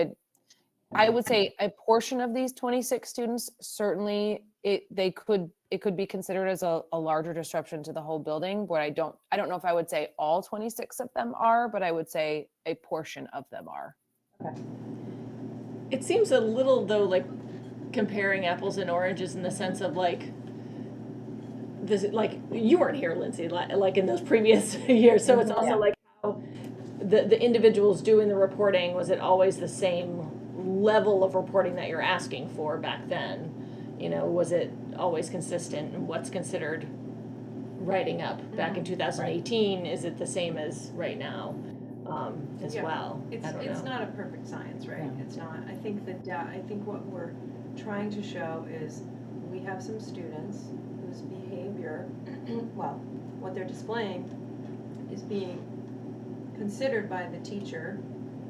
I would say a portion of these 26 students, certainly it could be considered as a larger disruption to the whole building, but I don't know if I would say all 26 of them are, but I would say a portion of them are. Okay. It seems a little, though, like comparing apples and oranges in the sense of like this, like you weren't here, Lindsay, like in those previous years. So it's also like how the individuals doing the reporting, was it always the same level of reporting that you're asking for back then? You know, was it always consistent? And what's considered writing up back in 2018? Is it the same as right now as well? It's not a perfect science, right? Yeah. It's not. I think I think what we're trying to show is we have some students whose behavior, well, what they're displaying is being considered by the teacher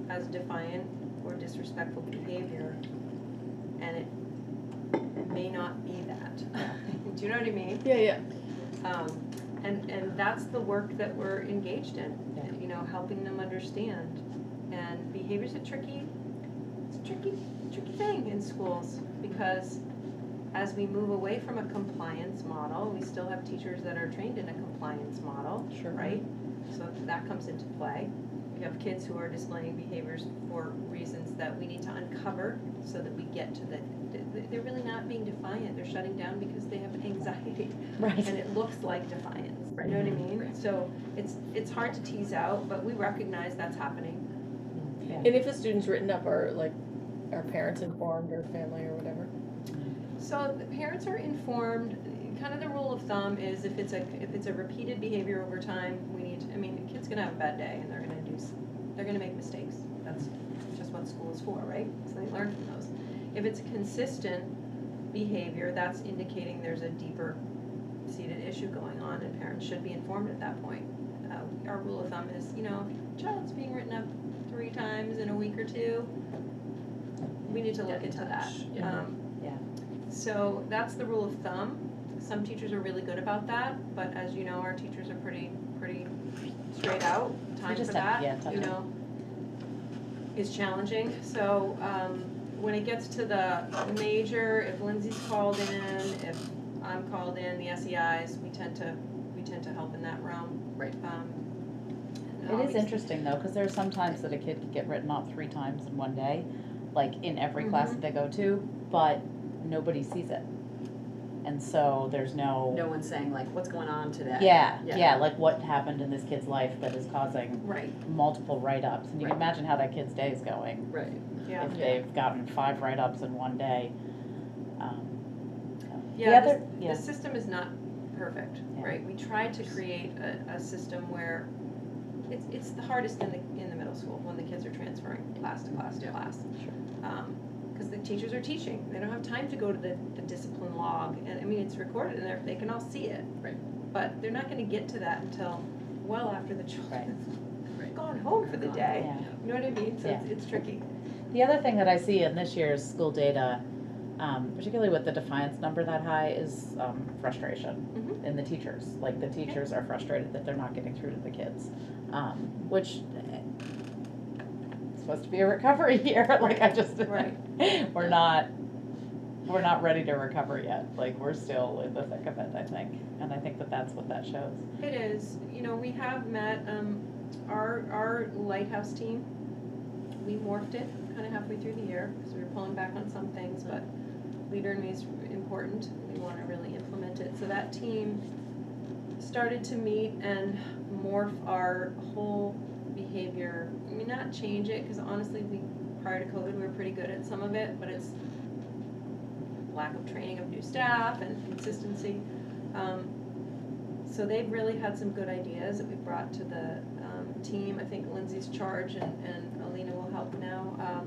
as defiant or disrespectful behavior, and it may not be that. Do you know what I mean? Yeah. And that's the work that we're engaged in, you know, helping them understand. And behavior's it's a tricky thing in schools, because as we move away from a compliance model, we still have teachers that are trained in a compliance model, right? So that comes into play. We have kids who are displaying behaviors for reasons that we need to uncover so that we get to they're really not being defiant. They're shutting down because they have anxiety. Right. And it looks like defiance. You know what I mean? Right. So it's hard to tease out, but we recognize that's happening. And if a student's written up, are parents informed or family or whatever? So the parents are informed, kind of the rule of thumb is if it's a repeated behavior over time, a kid's gonna have a bad day and they're gonna make mistakes. That's just what school is for, right? So they learn from those. If it's a consistent behavior, that's indicating there's a deeper seated issue going on and parents should be informed at that point. Our rule of thumb is, if your child's being written up 3 times in a week or 2, we need to look into that. Yeah. So that's the rule of thumb. Some teachers are really good about that, but as you know, our teachers are pretty straight out. Time for that, is challenging. So when it gets to the major, if Lindsay's called in, if I'm called in, the SEIs, we tend to help in that realm. Right. And It is obviously- interesting though, because there are some times that a kid could get written off 3 times in one day, like in every class that they go to, but nobody sees it. And so there's No one's saying like, what's going on today? yeah, like what happened in this kid's life that is causing Right, multiple write-ups. And you can Right. imagine how that kid's day is going Right. yeah. if they've gotten 5 write-ups in one day. Yeah, other- the system is not perfect, Yeah. right? We tried to create a system where it's the hardest in the middle school when the kids are transferring class to class to class. Sure. Because the teachers are teaching. They don't have time to go to the discipline log. And it's recorded and they can all see it. Right. But they're not going to get to that until well after the children's Right. gone home for the day. Yeah. You know what I mean? So Yeah. it's tricky. The other thing that I see in this year's school data, particularly with the defiance number that high, is frustration Mhm. in the teachers. Like the teachers are frustrated that they're not getting through to the kids, which it's supposed to be a recovery year. Like I just, Right. we're not ready to recover yet. Like we're still in the thick of it, I think, and I think that that's what that shows. It is. We have met our lighthouse team. We morphed it kind of halfway through the year because we were pulling back on some things, but leader in me is important. We want to really implement it. So that team started to meet and morph our whole behavior. Not change it because honestly, prior to COVID, we were pretty good at some of it, but it's lack of training of new staff and consistency. So they've really had some good ideas that we brought to the team. I think Lindsay's charge and Alina will help now.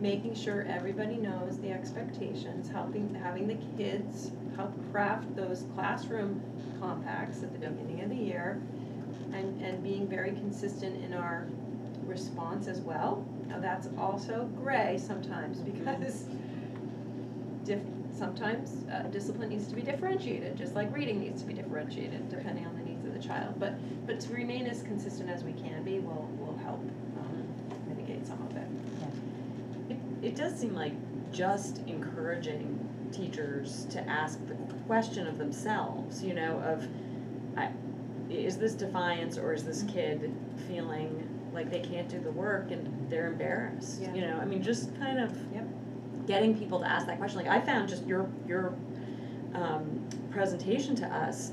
Making sure everybody knows the expectations, having the kids help craft those classroom compacts at the beginning of the year, and being very consistent in our response as well. Now that's also gray sometimes because sometimes discipline needs to be differentiated, just like reading needs to be differentiated depending on the needs of the child. But to remain as consistent as we can be will help mitigate some of it. It does seem like just encouraging teachers to ask the question of themselves, is this defiance or is this kid feeling like they can't do the work and they're embarrassed? Yeah. Just kind of Yep. getting people to ask that question. Like I found just your presentation to us,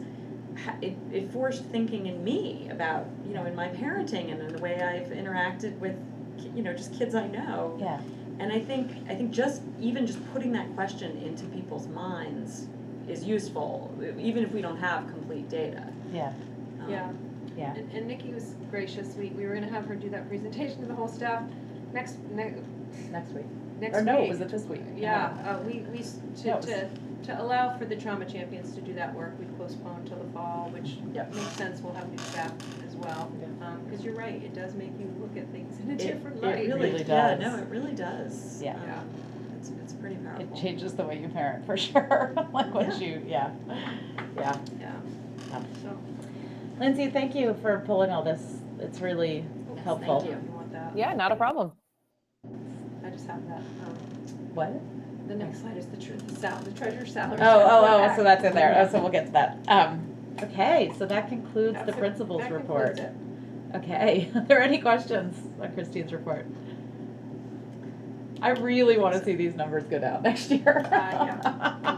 it forced thinking in me about, in my parenting and in the way I've interacted with, just kids I know. Yeah. And I think just putting that question into people's minds is useful, even if we don't have complete data. Yeah. Yeah. Yeah. And Nikki was gracious. We were going to have her do that presentation to the whole staff next Next week. week. Or no, was it this week? Yeah, No, to allow for the trauma champions to do that work, we postponed till the fall, which Yep. makes sense. We'll have new staff as well. Because you're right, it does make you look at things in a It different light. really Yeah, does. no, it really does. Yeah. Yeah. It's pretty powerful. It changes the way you parent for sure. Like once you, yeah. Yeah. Yeah. So, Lindsay, thank you for pulling all this. It's really helpful. Thank you. if you want that. Yeah, not a problem. I just have that. What? The next slide is the treasurer's salary. So that's in there. Oh, so we'll get to that. Okay, so that concludes the That's it. principal's That report. concludes it. Okay, are there any questions on Christine's report? I really want to see these numbers go down next year. Yeah.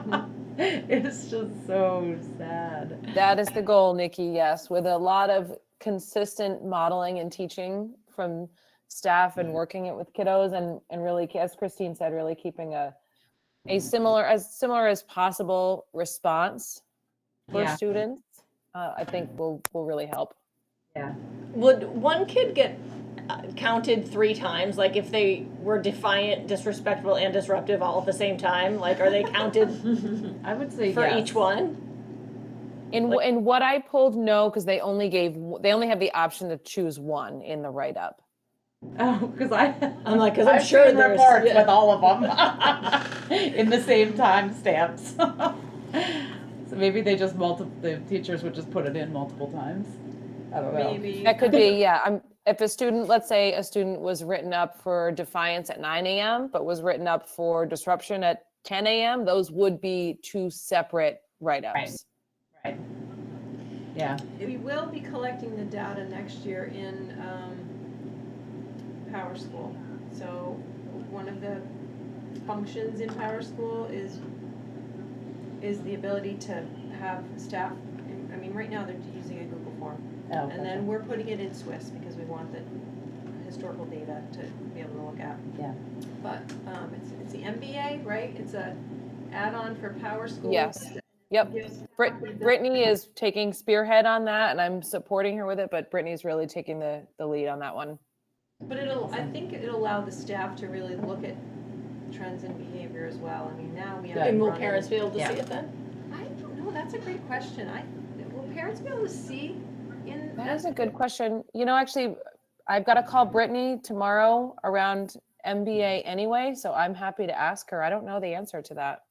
Mhm. It's just so sad. That is the goal, Nikki, yes, with a lot of consistent modeling and teaching from staff and working it with kiddos and really, as Christine said, really keeping a a similar as possible response for Yeah. students, I think will really help. Yeah. Would one kid get counted 3 times? Like if they were defiant, disrespectful, and disruptive all at the same time? Like are they counted I would say for yes. each one? In what I pulled, no, because they only have the option to choose one in the write-up. Oh, because I'm like, because I'm I've sure seen there's reports yeah. with all of them in the same time stamps. So maybe they just the teachers would just put it in multiple times. I don't know. Maybe. That could be, yeah. If a student, let's say a student was written up for defiance at 9 a.m., but was written up for disruption at 10 a.m., those would be 2 separate write-ups. Right. Yeah. We will be collecting the data next year in Power School. So one of the functions in Power School is the ability to have staff, I mean, right now they're using a Google form. Oh, And then we're putting it in Swiss because we want the historical data to be able to look at. Yeah. But it's the MBA, right? It's a add-on for Power School. Yes. Yep. Brittany is taking spearhead on that, and I'm supporting her with it, but Brittany's really taking the lead on that one. But I think it'll allow the staff to really look at trends in behavior as well. I mean, now we have. And will run parents in- be able to Yeah. see it then? I don't know, that's a great question. Will parents be able to see in? That is a good question. Actually, I've got to call Brittany tomorrow around MBA anyway, so I'm happy to ask her. I don't know the answer to that.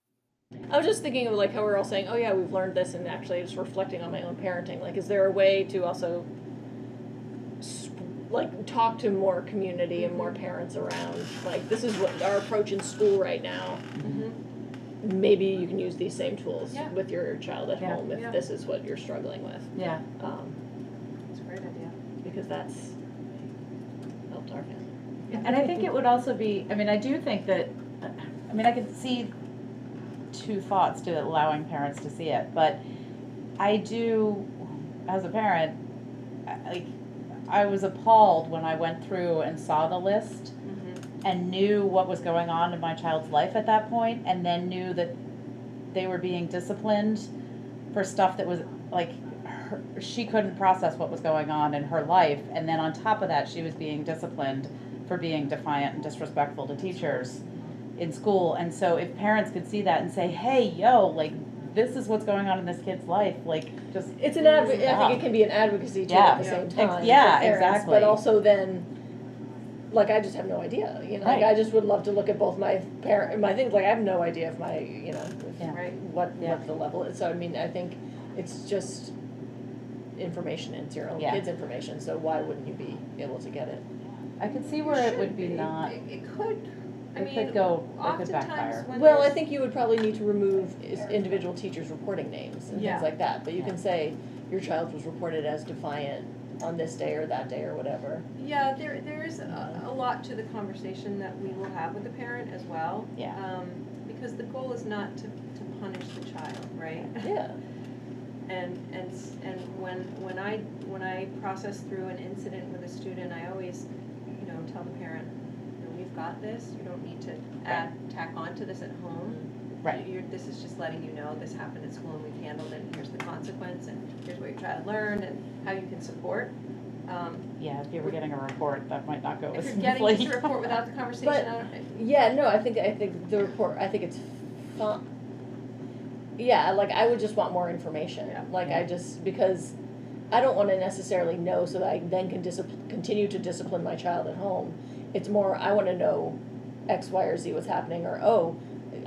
I was just thinking of like how we're all saying, oh yeah, we've learned this, and actually just reflecting on my own parenting. Like, is there a way to also like talk to more community and more parents around, like, this is what our approach in school right now. Mm-hmm. Maybe you can use these same tools Yeah. with your child at Yeah. home if Yeah. this is what you're struggling with. Yeah. That's a great idea. Because that's helped our family. And I think it would also be, I do think that, I could see 2 thoughts to allowing parents to see it, but I do, as a parent, I was appalled when I went through and saw the list and knew what was going on in my child's life at that point, and then knew that they were being disciplined for stuff that was like, she couldn't process what was going on in her life, and then on top of that, she was being disciplined for being defiant and disrespectful to teachers in school. And so if parents could see that and say, hey, yo, like, this is what's going on in this kid's life, like, just It's I think it can be an advocacy tool Yeah. at the same time. Yeah, for parents, exactly. But also then, like, I just have no idea, like, Right. I just would love to look at both my things, like, I have no idea if my, Yeah. Right. what the level is. So, I think it's just information into your own Yeah. kids' information, so why wouldn't you be able to get it? I could see where it would be not, It could, I it mean, could go, it could oftentimes backfire. when Well, I there's- think you would probably need to remove individual teachers' reporting names and Yeah. things like that, but you Yeah. can say your child was reported as defiant on this day or that day or whatever. Yeah, there is a lot to the conversation that we will have with the parent as well. Yeah. Because the goal is not to punish the child, right? Yeah. And when I process through an incident with a student, I always, tell the parent, we've got this, you don't need to tack on to this at home. Right. This is just letting you know this happened at school and we've handled it, and here's the consequence, and here's what your child learned, and how you can support. Yeah, if you were getting a report, that might not go If as you're smoothly. getting just a report without the conversation, But- I don't. Yeah, no, I think the report, I think it's fun. Yeah, like, I would just want more information. Yeah. Like, Yeah. I just, because I don't want to necessarily know so that I then can continue to discipline my child at home. It's more, I want to know X, Y, or Z what's happening, or, oh,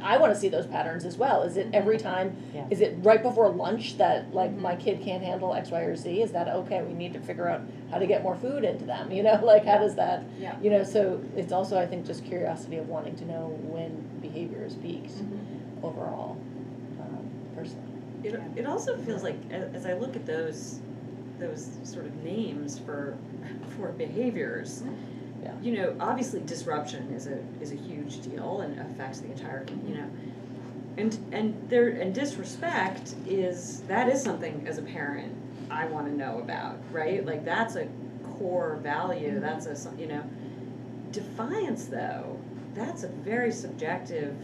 I want to see those patterns as well. Is it every time, Yeah. is it right before lunch that, like, my kid can't handle X, Y, or Z? Is that, okay, we need to figure out how to get more food into them, like, how does that, Yeah. so it's also, I think, just curiosity of wanting to know when behavior is peaked overall, personally. It also feels like, as I look at those sort of names for behaviors, Yeah. Obviously disruption is a huge deal and affects the entire, and disrespect is something as a parent I want to know about, right? Like, that's a core value. That's defiance though. That's a very subjective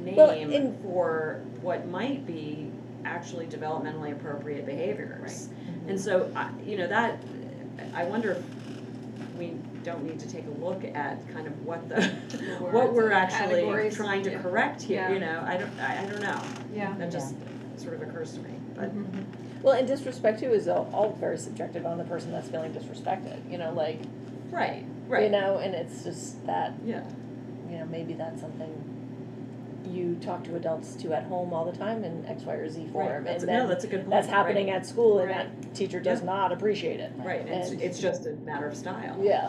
Well, name in- for what might be actually developmentally appropriate behaviors. And so, that, I wonder if we don't need to take a look at kind of what what we're actually Categories. trying to Yeah. correct here, Yeah. I don't know. Yeah. That just sort of occurs to me, but. Well, and disrespect too is all very subjective on the person that's feeling disrespected, like, Right, and it's just that, Yeah. Maybe that's something you talk to adults to at home all the time in X, Y, or Z form. That's, and no, then that's a good point. that's happening right. at school and Right. that teacher does not appreciate it. Right, and it's just a matter of style. Yeah.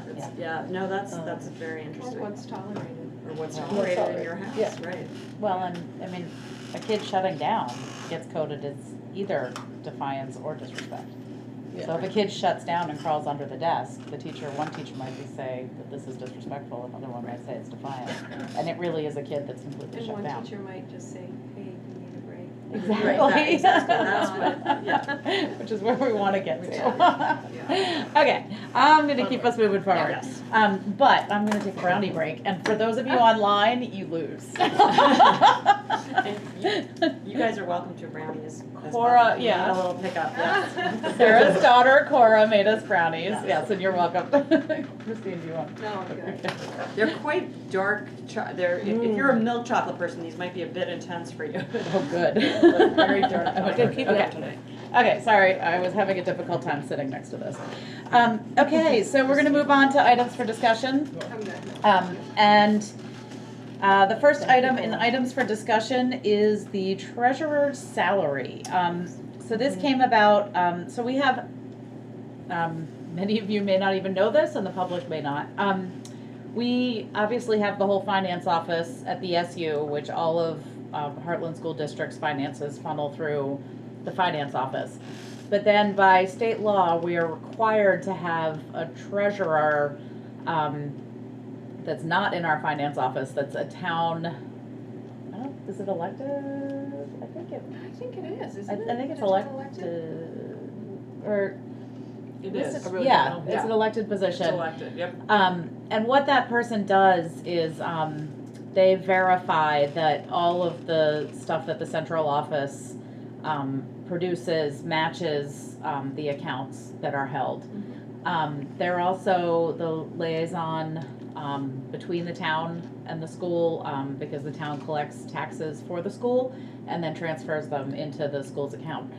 No, that's very Or interesting. what's tolerated. Or what's Yeah. tolerated in your house, Yeah. right. Well, and I mean, a kid shutting down gets coded as either defiance or disrespect. So if a kid shuts down and crawls under the desk, one teacher might be saying that this is disrespectful, another one might say it's defiant. And it really is a kid that's completely And shut one down. teacher might just say, hey, you need a break. Exactly. Right, exactly, that's what, yeah. Which is where we want to get to. Yeah. Okay, I'm gonna keep us moving forward. Yes. But I'm gonna take a brownie break, and for those of you online, you lose. And you guys are welcome to brownies as Cora, well. You yeah. need a little pickup, yes. Sarah's daughter, Cora, made us brownies. Yes, and you're welcome. Christine, do you want? No, I'm good. They're quite dark, if you're a milk chocolate person, these might be a bit intense for you. Oh, good. Very dark Okay, chocolate. keep it up tonight. Okay, sorry, I was having a difficult time sitting next to this. Okay, so we're gonna move on to items for discussion. I'm good. And the first item in items for discussion is the treasurer's salary. So this came about, so we have, many of you may not even know this and the public may not. We obviously have the whole finance office at the SU, which all of Hartland School District's finances funnel through the finance office. But then by state law, we are required to have a treasurer that's not in our finance office, that's a town, is it elected? I think it is, I isn't it? think it's Just elected, or, It is. yeah, it's an elected position. It's elected, yep. And what that person does is, they verify that all of the stuff that the central office, produces matches, the accounts that are held. They're also the liaison, between the town and the school, because the town collects taxes for the school and then transfers them into the school's account.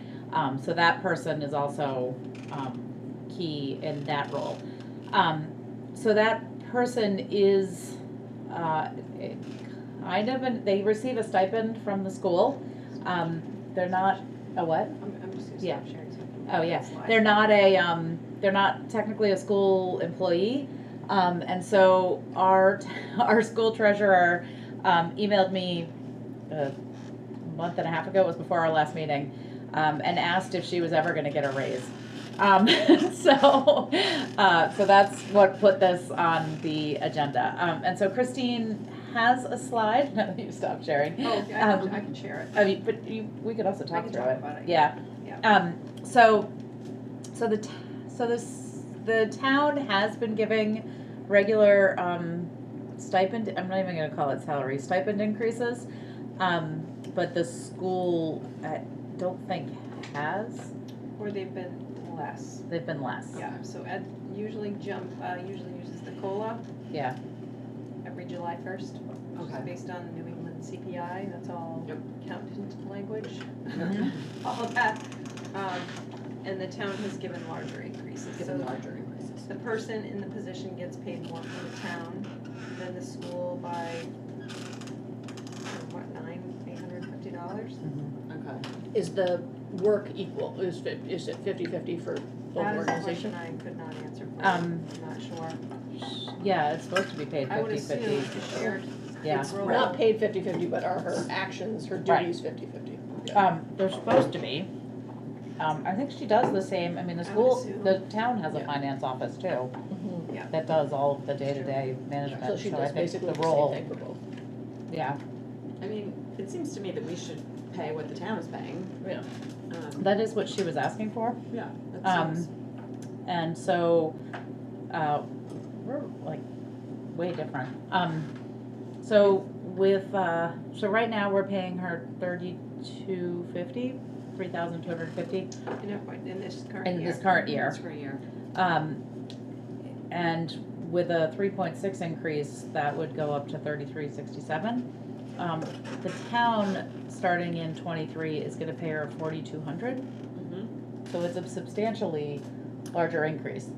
So that person is also, key in that role. So that person is, they receive a stipend from the school. They're not, a what? I'm just gonna Yeah. stop sharing something. Oh, yeah, Slide. they're not technically a school employee, and so our school treasurer, emailed me a month and a half ago, it was before our last meeting, and asked if she was ever gonna get a raise. So that's what put this on the agenda, and so Christine has a slide, now that you stopped sharing. Oh, I can share it. I mean, but we could also I talk can through talk it. about it, Yeah. yeah. The town has been giving regular stipend. I'm not even going to call it salary, stipend increases. But the school, I don't think has. Or they've been less. They've been less. Yeah, so Ed usually uses the COLA Yeah. every July 1st. Okay. Based on New England CPI, that's all Yep. accountant language. Mhm. All of that. And the town has given larger increases. So larger increases. the person in the position gets paid more from the town than the school by, $850? Okay. Is the work equal? Is it 50-50 for both That is a organizations? question I could not answer for you. Um, I'm not sure. Yeah, it's supposed to be paid I would 50/50. assume it's shared. Yeah. It's Not paid 50-50, but are her actions, her Right. duties 50-50? They're supposed to be. I think she does the same. I mean, the I would school, assume. the town has a Yeah. finance office too. Yeah. That does all of the day-to-day management. So she I does think basically the the same role, thing for both. yeah, I mean, it seems to me that we should pay what the town is paying. Yeah. that is what she was asking for. Yeah, that seems. And so, we're like way different. So so right now we're paying her $3,250, In this current in year. this current year. That's for a year. And with a 3.6 increase, that would go up to 3367. The town, starting in '23, is gonna pay her 4,200, Mhm. so it's a substantially larger increase.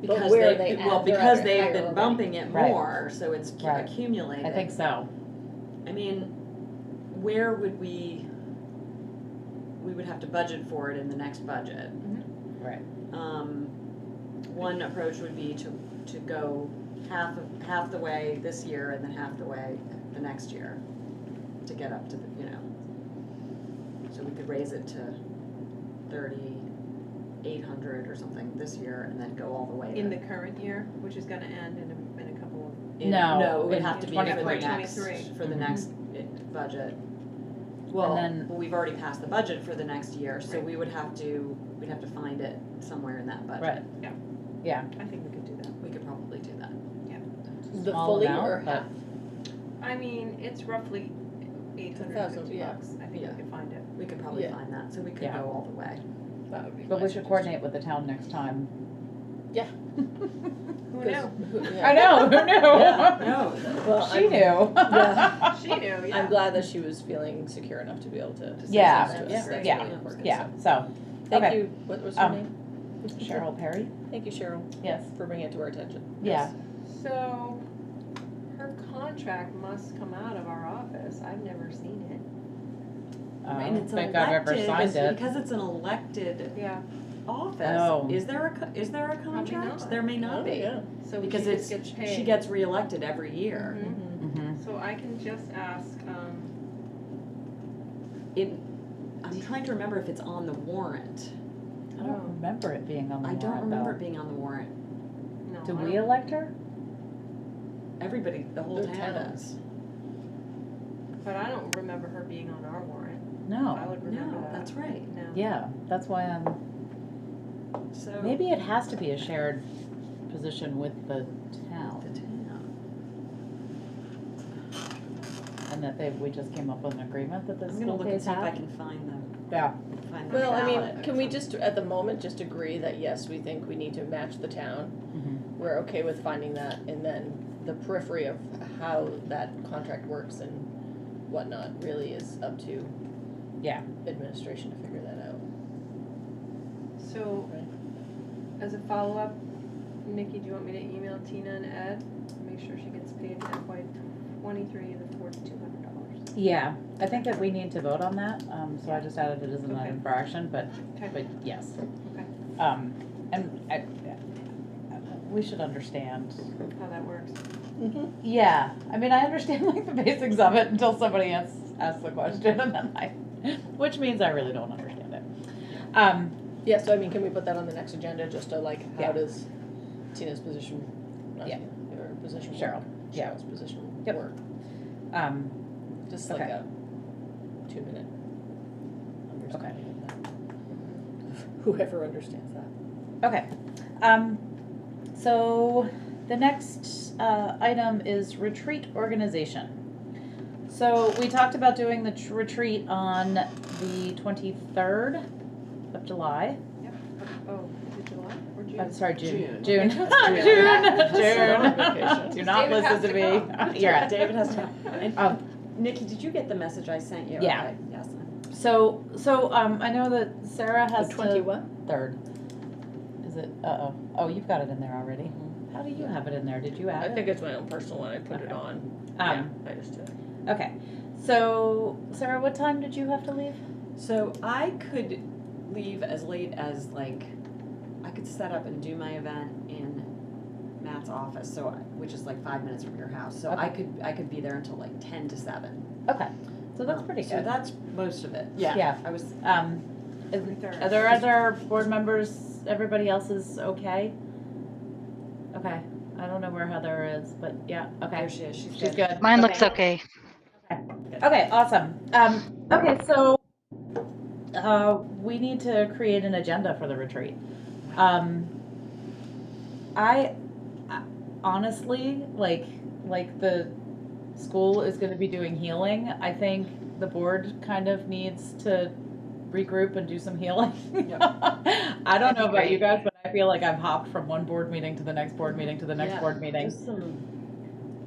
Because where they, are they well, at? They're because at a they've higher been already. bumping it Right. more, so it's Right. accumulating. I think so. I mean, where would we would have to budget for it in the next budget. Right. One approach would be to go half the way this year and then half the way the next year to get up to the, so we could raise it to 3,800 or something this year and then go all the way In to- the current year, which is gonna end in a couple of. No, it would in have to be 23. for the next 23. for the Mhm. next budget. Well, then- we've already passed the budget for the next year, so we'd have to find it somewhere in that budget. Right. Yeah. I think we could do that. We could probably do that. The Small fully amount, or but- half? I mean, it's roughly $850 yeah. bucks. I think Yeah. we could find it. We could probably Yeah. find that, so we could Yeah. go all the way. That would be But my we should suggestion. coordinate with the town next time. Yeah. Who 'Cause knew? I know, who knew? No, Well, She knew. Yeah. She knew, yeah. I'm glad that she was feeling secure enough to be able to say Yeah, things to us. yeah, That's yeah, really important. Yeah, So, so, Thank okay. you. What was her name? Cheryl Perry? Thank you, Cheryl, Yes. for bringing it to our attention. Yeah. So, her contract must come out of our office. I've never seen it. I and don't it's think I've ever elected, signed it. because it's an elected Yeah. office. Oh. Is there a contract? not. There may not Oh, be. yeah. So Because she just it's, gets paid. she gets reelected every year. Mhm. Mhm. So I can just ask, I'm trying to remember if it's on the warrant. I don't remember it being on the I warrant, don't remember it though. being on the warrant. no. Do I we don't- elect her? Everybody, the whole The town town. does. But I don't remember her being on our warrant. I No. would remember No, that. that's right. No. Yeah, that's why So. maybe it has to be a shared position with the The town. town. And that we just came up with an agreement that the I'm gonna school look and pays see if I half? can find them. Yeah. Find the Well, I ballot. mean, can we just, at the moment, just agree that yes, we think we need to match the town? Mhm. We're okay with finding that, and then the periphery of how that contract works and whatnot really is up to Yeah. administration to figure that out. So, Right. as a follow-up, Nikki, do you want me to email Tina and Ed? Make sure she gets paid in FY '23 the $4,200. Yeah, I think that we need to vote on that, so I just added it as an Okay. item for action, but Okay. yes. Okay. And we should understand. How that works. Mm-hmm. Yeah, I mean, I understand like the basics of it until somebody asks the question, and then which means I really don't understand it. Yeah, so I mean, can we put that on the next agenda, just to like, how Yeah. does Tina's position, not Yeah. Tina, her position Cheryl. work? Yeah. Cheryl's position Yep. work, just like Okay. a 2-minute understanding of that. Whoever understands that. Okay, so the next item is retreat organization. So we talked about doing the retreat on the 23rd of July. Yep. Oh, is it July or June? I'm sorry, June. June. June. June. June. Vacation. Do not David has listen to to me. come. You're right. David has to. And, Oh. Nikki, did you get the message I sent you? Yeah. Okay, yes. So I know that Sarah has The 20 what? Third. Is it? Oh, you've got it in there already. How do you have it in there? Did you add I it? think it's my own personal one, I put it Okay. on. Yeah, Um, I just did. Okay. So Sarah, what time did you have to leave? So I could leave as late as like, I could set up and do my event in Matt's office, so which is like 5 minutes from your house. So I could be there until like 10 to 7. Okay. So that's pretty So good. that's most of it. Yeah. I was. Are there other board members? Everybody else is okay? Okay. I don't know where Heather is, but yeah. Okay. There she is. She's good. Mine Okay. looks okay. Okay, awesome. Okay, so we need to create an agenda for the retreat. I honestly like the school is gonna be doing healing, I think the board kind of needs to regroup and do some healing. I don't know about you guys, but I feel like I've hopped from one board meeting to the next board meeting to the next Yeah, board meeting. Just some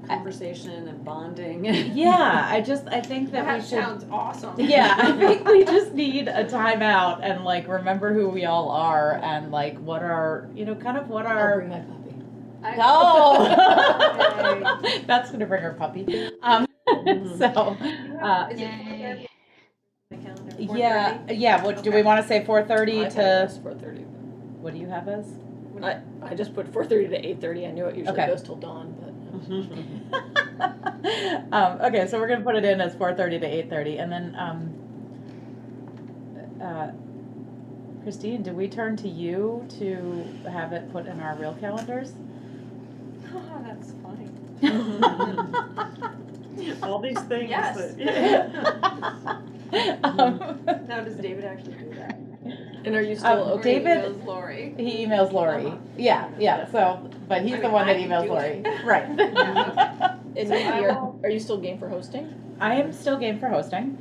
conversation and bonding. Yeah, I think that we should. Sounds awesome. Yeah, I think we just need a timeout and like remember who we all are and like what our, kind of what I'll our. bring my puppy. Oh, that's gonna bring her puppy. So, Is it Yay. the calendar? yeah, 4:30? yeah. What do we want to say? 4:30 to. 4:30. What do you have as? I just put 4:30 to 8:30. I know it usually Okay. goes till dawn, but. Okay, so we're gonna put it in as 4:30 to 8:30, and then Christine, do we turn to you to have it put in our real calendars? Oh, that's funny. All these things. Yes. Now, does David actually do that? And are you still Or okay? David- emails Lori? He emails Lori. Yeah. So, but he's I the mean, one that I can emails do Lori, it. right? Yeah, And So I you're- will- are you still game for hosting? I am still game for hosting.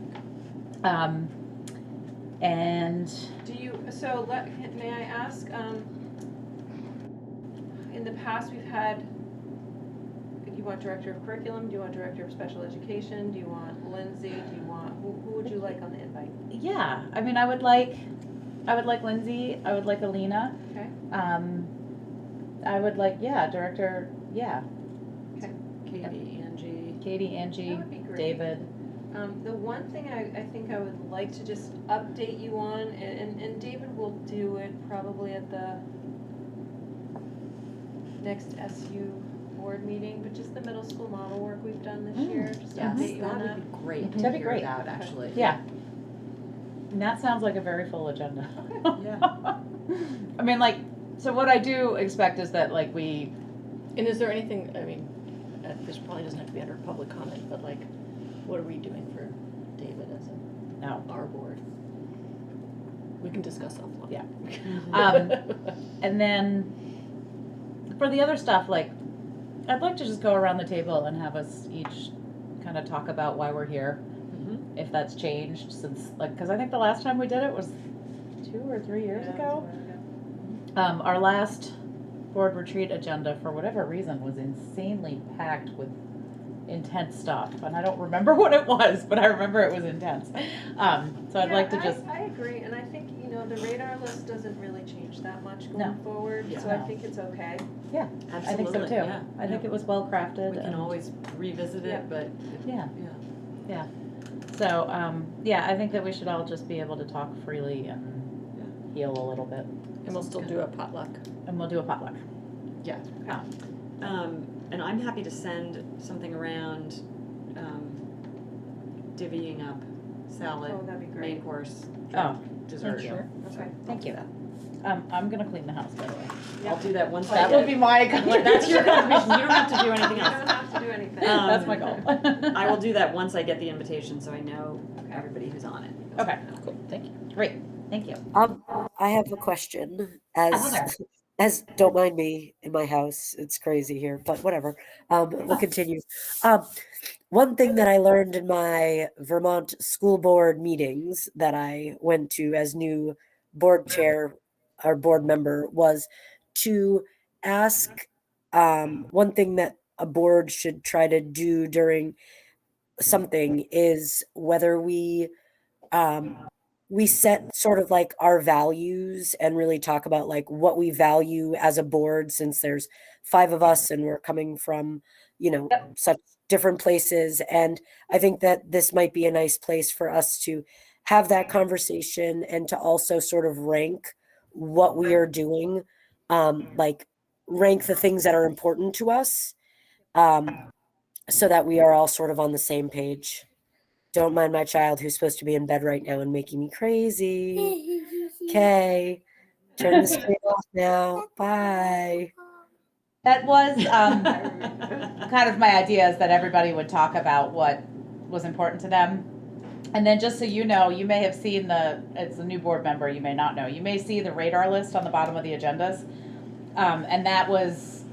And Do you, so may I ask, in the past, we've had, you want director of curriculum, do you want director of special education, do you want Lindsay, do you want, who would you like on the invite? yeah, I mean, I would like Lindsay. I would like Alina. Okay. I would like, director, Katie, Angie. Katie, Angie, That would be great. David. The one thing I think I would like to just update you on, and David will do it probably at the next SU board meeting, but just the middle school model work we've done this year, just to Yes, update you on that that. would be great to That'd be hear great. about, actually. Yeah. And that sounds like a very full agenda. Yeah. I mean, like, so what I do expect is that, like, we, And is there anything, I mean, this probably doesn't have to be under public comment, but like, what are we doing for David as our board? We can discuss offline. Yeah. And then for the other stuff, like, I'd like to just go around the table and have us each kind of talk about why we're here, if that's changed since, like, because I think the last time we did it was 2 or 3 years ago. Our last board retreat agenda, for whatever reason, was insanely packed with intense stuff, and I don't remember what it was, but I remember it was intense. So I'd like to just. I agree, and I think, the radar list doesn't really change that much No. going forward, Yeah. so I No. think it's okay. Yeah, Absolutely. I think so too. Yeah. I think it was well crafted. We can and- always revisit Yeah. it, but Yeah. yeah. So, I think that we should all just be able to talk freely and heal a little bit, And we'll still do a potluck. and we'll do a potluck. Yeah. And I'm happy to send something around, divvying up salad, Oh, that'd be main great. course, Oh, dessert. sure. Okay. Thank you. I'm gonna clean the house, by the way. I'll do that once I That get. would be my That's your contribution. You don't have to do anything You else. don't have to do anything. That's my goal. I will do that once I get the invitation, so I know everybody who's on it. Okay. Cool, thank you. Great, thank you. I have a question. Heather. As don't mind me in my house, it's crazy here, but whatever. We'll continue. One thing that I learned in my Vermont school board meetings that I went to as new board chair or board member was to ask. One thing that a board should try to do during something is whether we set sort of like our values and really talk about like what we value as a board, since there's 5 of us and we're coming from, such different places. And I think that this might be a nice place for us to have that conversation and to also sort of rank what we are doing, like rank the things that are important to us, so that we are all sort of on the same page. Don't mind my child who's supposed to be in bed right now and making me crazy. Okay. Turn the screen off now. Bye. That was kind of my idea, is that everybody would talk about what was important to them. And then just so you know, you may have seen it's a new board member, you may not know. You may see the radar list on the bottom of the agendas. And that was,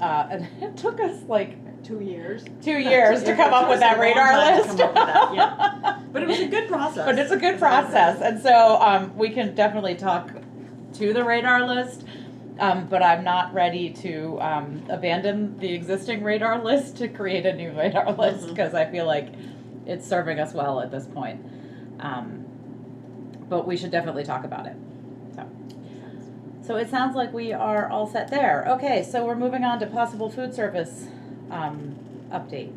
and it took us like 2 years. 2 years to come up with that radar list. Yeah. But it was a good process. But it's a good process, and so we can definitely talk to the radar list. But I'm not ready to abandon the existing radar list to create a new radar list because I feel like it's serving us well at this point. But we should definitely talk about it. So it sounds like we are all set there. Okay, so we're moving on to possible food service update.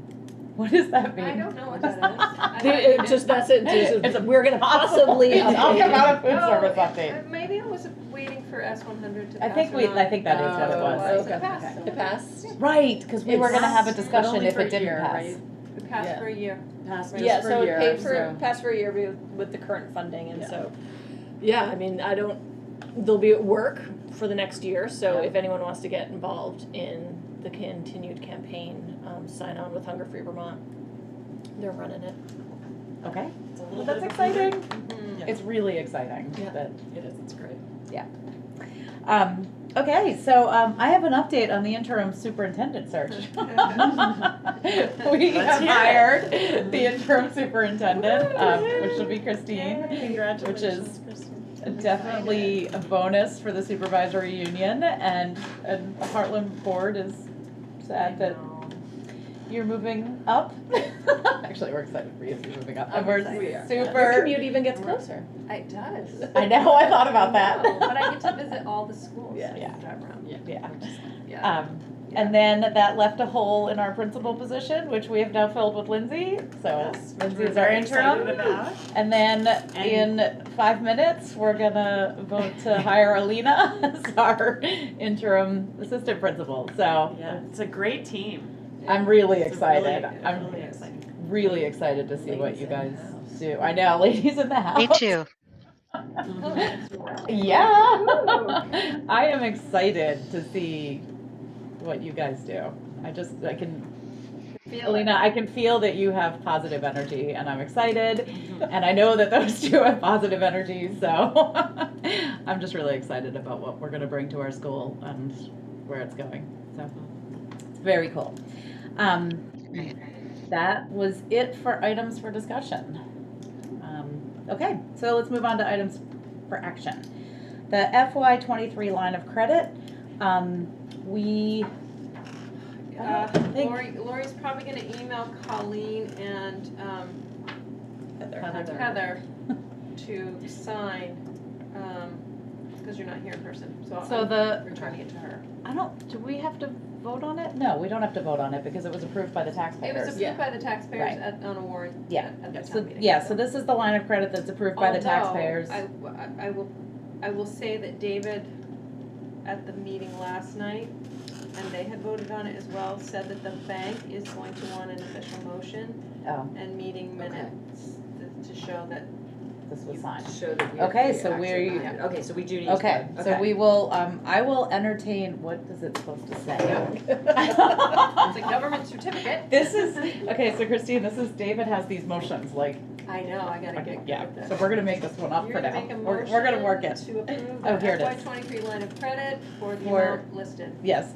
What does that mean? I don't know what that is. I don't It's just, that's it. It's a We're gonna possibly. Talk about a food Oh, service update. Maybe I was waiting for S100 to pass. I think or think that is what it was. It passed. It passed. Right, because we were gonna have a But discussion only if for it a didn't year, pass. right? It passed Yeah. for a year. Passed Yeah, just for so a it year, paid for, so- passed for a year with the current funding, and Yeah. so, yeah, I mean, they'll be at work for the next year, so Yeah. if anyone wants to get involved in the continued campaign, sign on with Hunger Free Vermont. They're running it. Okay, It's a well, little that's bit of a exciting. Mhm. Yeah. It's really exciting. Yeah. That, It is, it's great. okay, so I have an update on the interim superintendent search. We Let's have hear it. hired the interim superintendent, which will be Christine. Congratulations, Which Kristen. Definitely a bonus for the supervisory union, and Hartland Board is sad that you're moving up. Actually, we're excited for you to be moving up. And we're excited. We are. Your super. commute even gets closer. It does. I know, I thought about that. I know, but I get to visit all the schools. Yeah. so I can drive around. Yeah. Yeah. And then that left a hole in our principal position, which we have now filled with Lindsay. So Yes, which Lindsay we're is our very excited interim. about. And then in 5 minutes, we're gonna vote to hire Alina as our interim assistant principal. So Yeah, it's a great team. I'm really It's a excited. really- I'm really exciting. really excited to see what Ladies you in the guys house. do. I know, ladies in the house. Me too. Yeah. I am excited to see what you guys do. I can, Alina, I can feel that you have positive energy, and I'm excited. And I know that those two have positive energy, so I'm just really excited about what we're going to bring to our school and where it's going. So it's very cool. Great. That was it for items for discussion. Okay, so let's move on to items for action. The FY23 line of credit, we think- Lori's probably gonna email Colleen and Heather to sign, because you're not here in person, so So the- I'm returning it to her. do we have to vote on it? No, we don't have to vote on it because it was approved by the It taxpayers. was approved by the taxpayers Right. on a warrant Yeah. at the So, town meeting. yeah, so this is the line of credit that's approved by the Although, taxpayers. I will say that David, at the meeting last night, and they had voted on it as well, said that the bank is going to want an official motion Oh, and meeting minutes to show that. this was signed. Show that we Okay, we so actually we're- had it. Okay, so we do need to. Okay, so we will, I will entertain, what is it supposed to say? It's a government certificate. This is, okay, so Christine, David has these motions, like, I know, I gotta okay, get yeah, good with so this. we're gonna make this one up You're for gonna now. make a We're gonna work it. motion to approve Oh, the here it is. FY23 line of credit for the For- amount listed. Yes.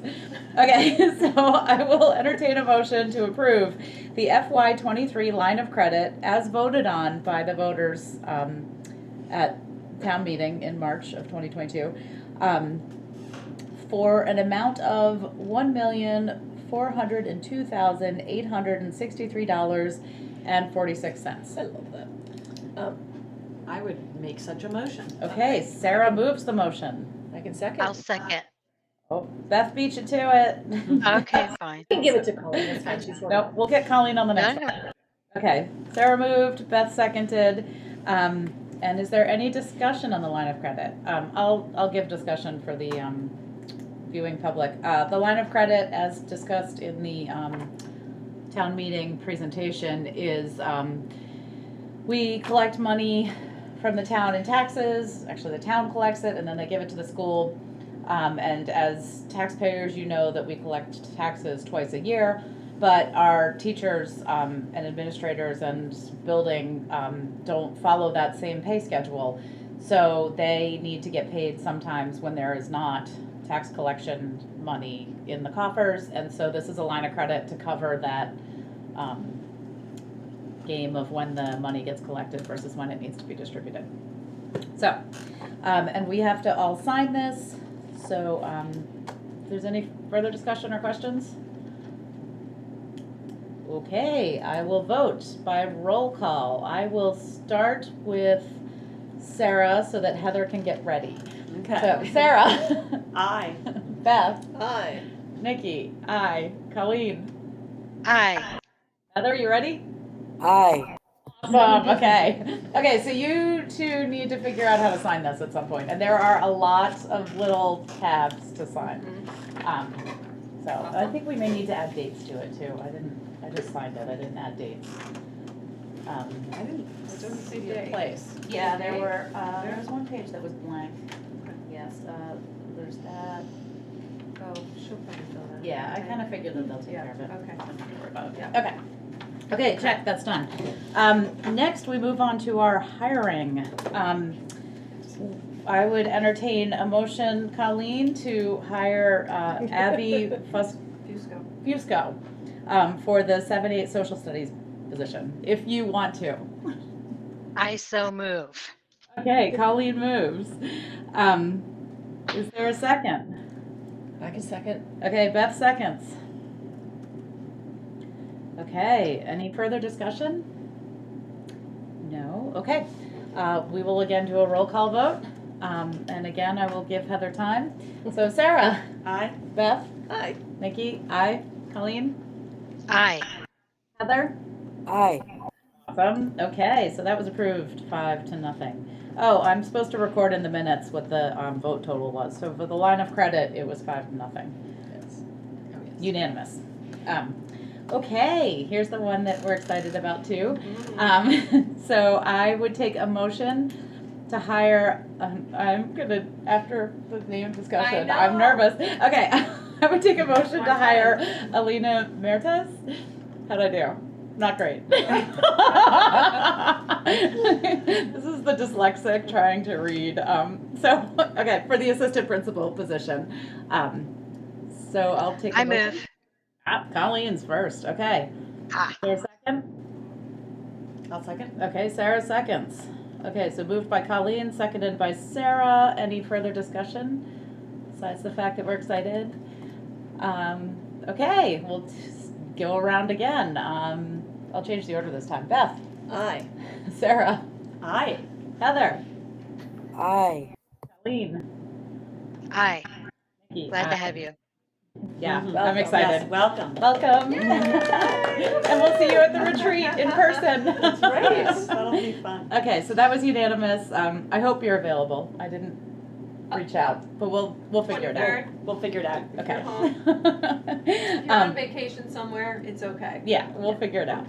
Okay, so I will entertain a motion to approve the FY23 line of credit as voted on by the voters at town meeting in March of 2022 for an amount of $1,402,863.46. I love that. I would make such a motion. Okay, Sarah moves the motion. I can second. I'll second. Oh, Beth beat you to it. Okay, fine. I can give it to Colleen, it's fine, she's working. Nope, we'll get Colleen on the No, next one. no. Okay, Sarah moved, Beth seconded. And is there any discussion on the line of credit? I'll give discussion for the viewing public. The line of credit, as discussed in the town meeting presentation, is we collect money from the town in taxes. Actually, the town collects it, and then they give it to the school. And as taxpayers, you know that we collect taxes twice a year. But our teachers and administrators and building don't follow that same pay schedule. So they need to get paid sometimes when there is not tax collection money in the coffers, and so this is a line of credit to cover that game of when the money gets collected versus when it needs to be distributed. So, and we have to all sign this, so if there's any further discussion or questions? Okay, I will vote by roll call. I will start with Sarah so that Heather can get ready. So Okay. Sarah. Aye. Beth. Aye. Nikki. Aye. Colleen. Aye. Heather, you ready? Aye. Awesome. Okay. Okay, so you two need to figure out how to sign this at some point, and there are a lot of little tabs to sign. So I think we may need to add dates to it too. I just signed it. I didn't add dates. I don't see See a date. place. Yeah, there was one page that was blank. Yes, there's that. Oh, she'll probably fill that. Yeah, I kind of figured that they'll take Yeah, care of it. okay. Don't have to worry about it. Yeah. Okay. Okay, check, that's done. Next, we move on to our hiring. I would entertain a motion, Colleen, to hire Abby Fusco for the 7-8 social studies position, if you want to. I so move. Okay, Colleen moves. Is there a second? I can second. Okay, Beth seconds. Okay, any further discussion? No, okay. We will again do a roll call vote. And again, I will give Heather time. So Sarah? Aye. Beth? Aye. Nikki? Aye. Colleen? Aye. Heather? Aye. Awesome. Okay, so that was approved 5-0. Oh, I'm supposed to record in the minutes what the vote total was. So for the line of credit, it was 5-0. Yes. Unanimous. Okay, here's the one that we're excited about too. So I would take a motion to hire, I'm gonna, after the name discussion, I I'm know. nervous. Okay, I would take a motion to hire Alina Mertes. How'd I do? Not great. This is the dyslexic trying to read. Okay, for the assistant principal position. So I'll take a I motion. move. Colleen's first, okay. Ah. Is there a second? I'll second. Okay, Sarah seconds. Okay, so moved by Colleen, seconded by Sarah. Any further discussion besides the fact that we're excited? Okay, we'll just go around again. I'll change the order this time. Beth, Aye. Sarah, Aye. Heather, Aye. Colleen, Aye. Nikki. Glad to have you. Yeah, Mhm. I'm excited. Yes, welcome. Welcome. And we'll see you at the retreat in person. That's right. That'll be fun. Okay, so that was unanimous. I hope you're available. I didn't reach out, but we'll figure it out. We'll figure it out. Okay. If you're on vacation somewhere, it's okay. Yeah, we'll figure it out.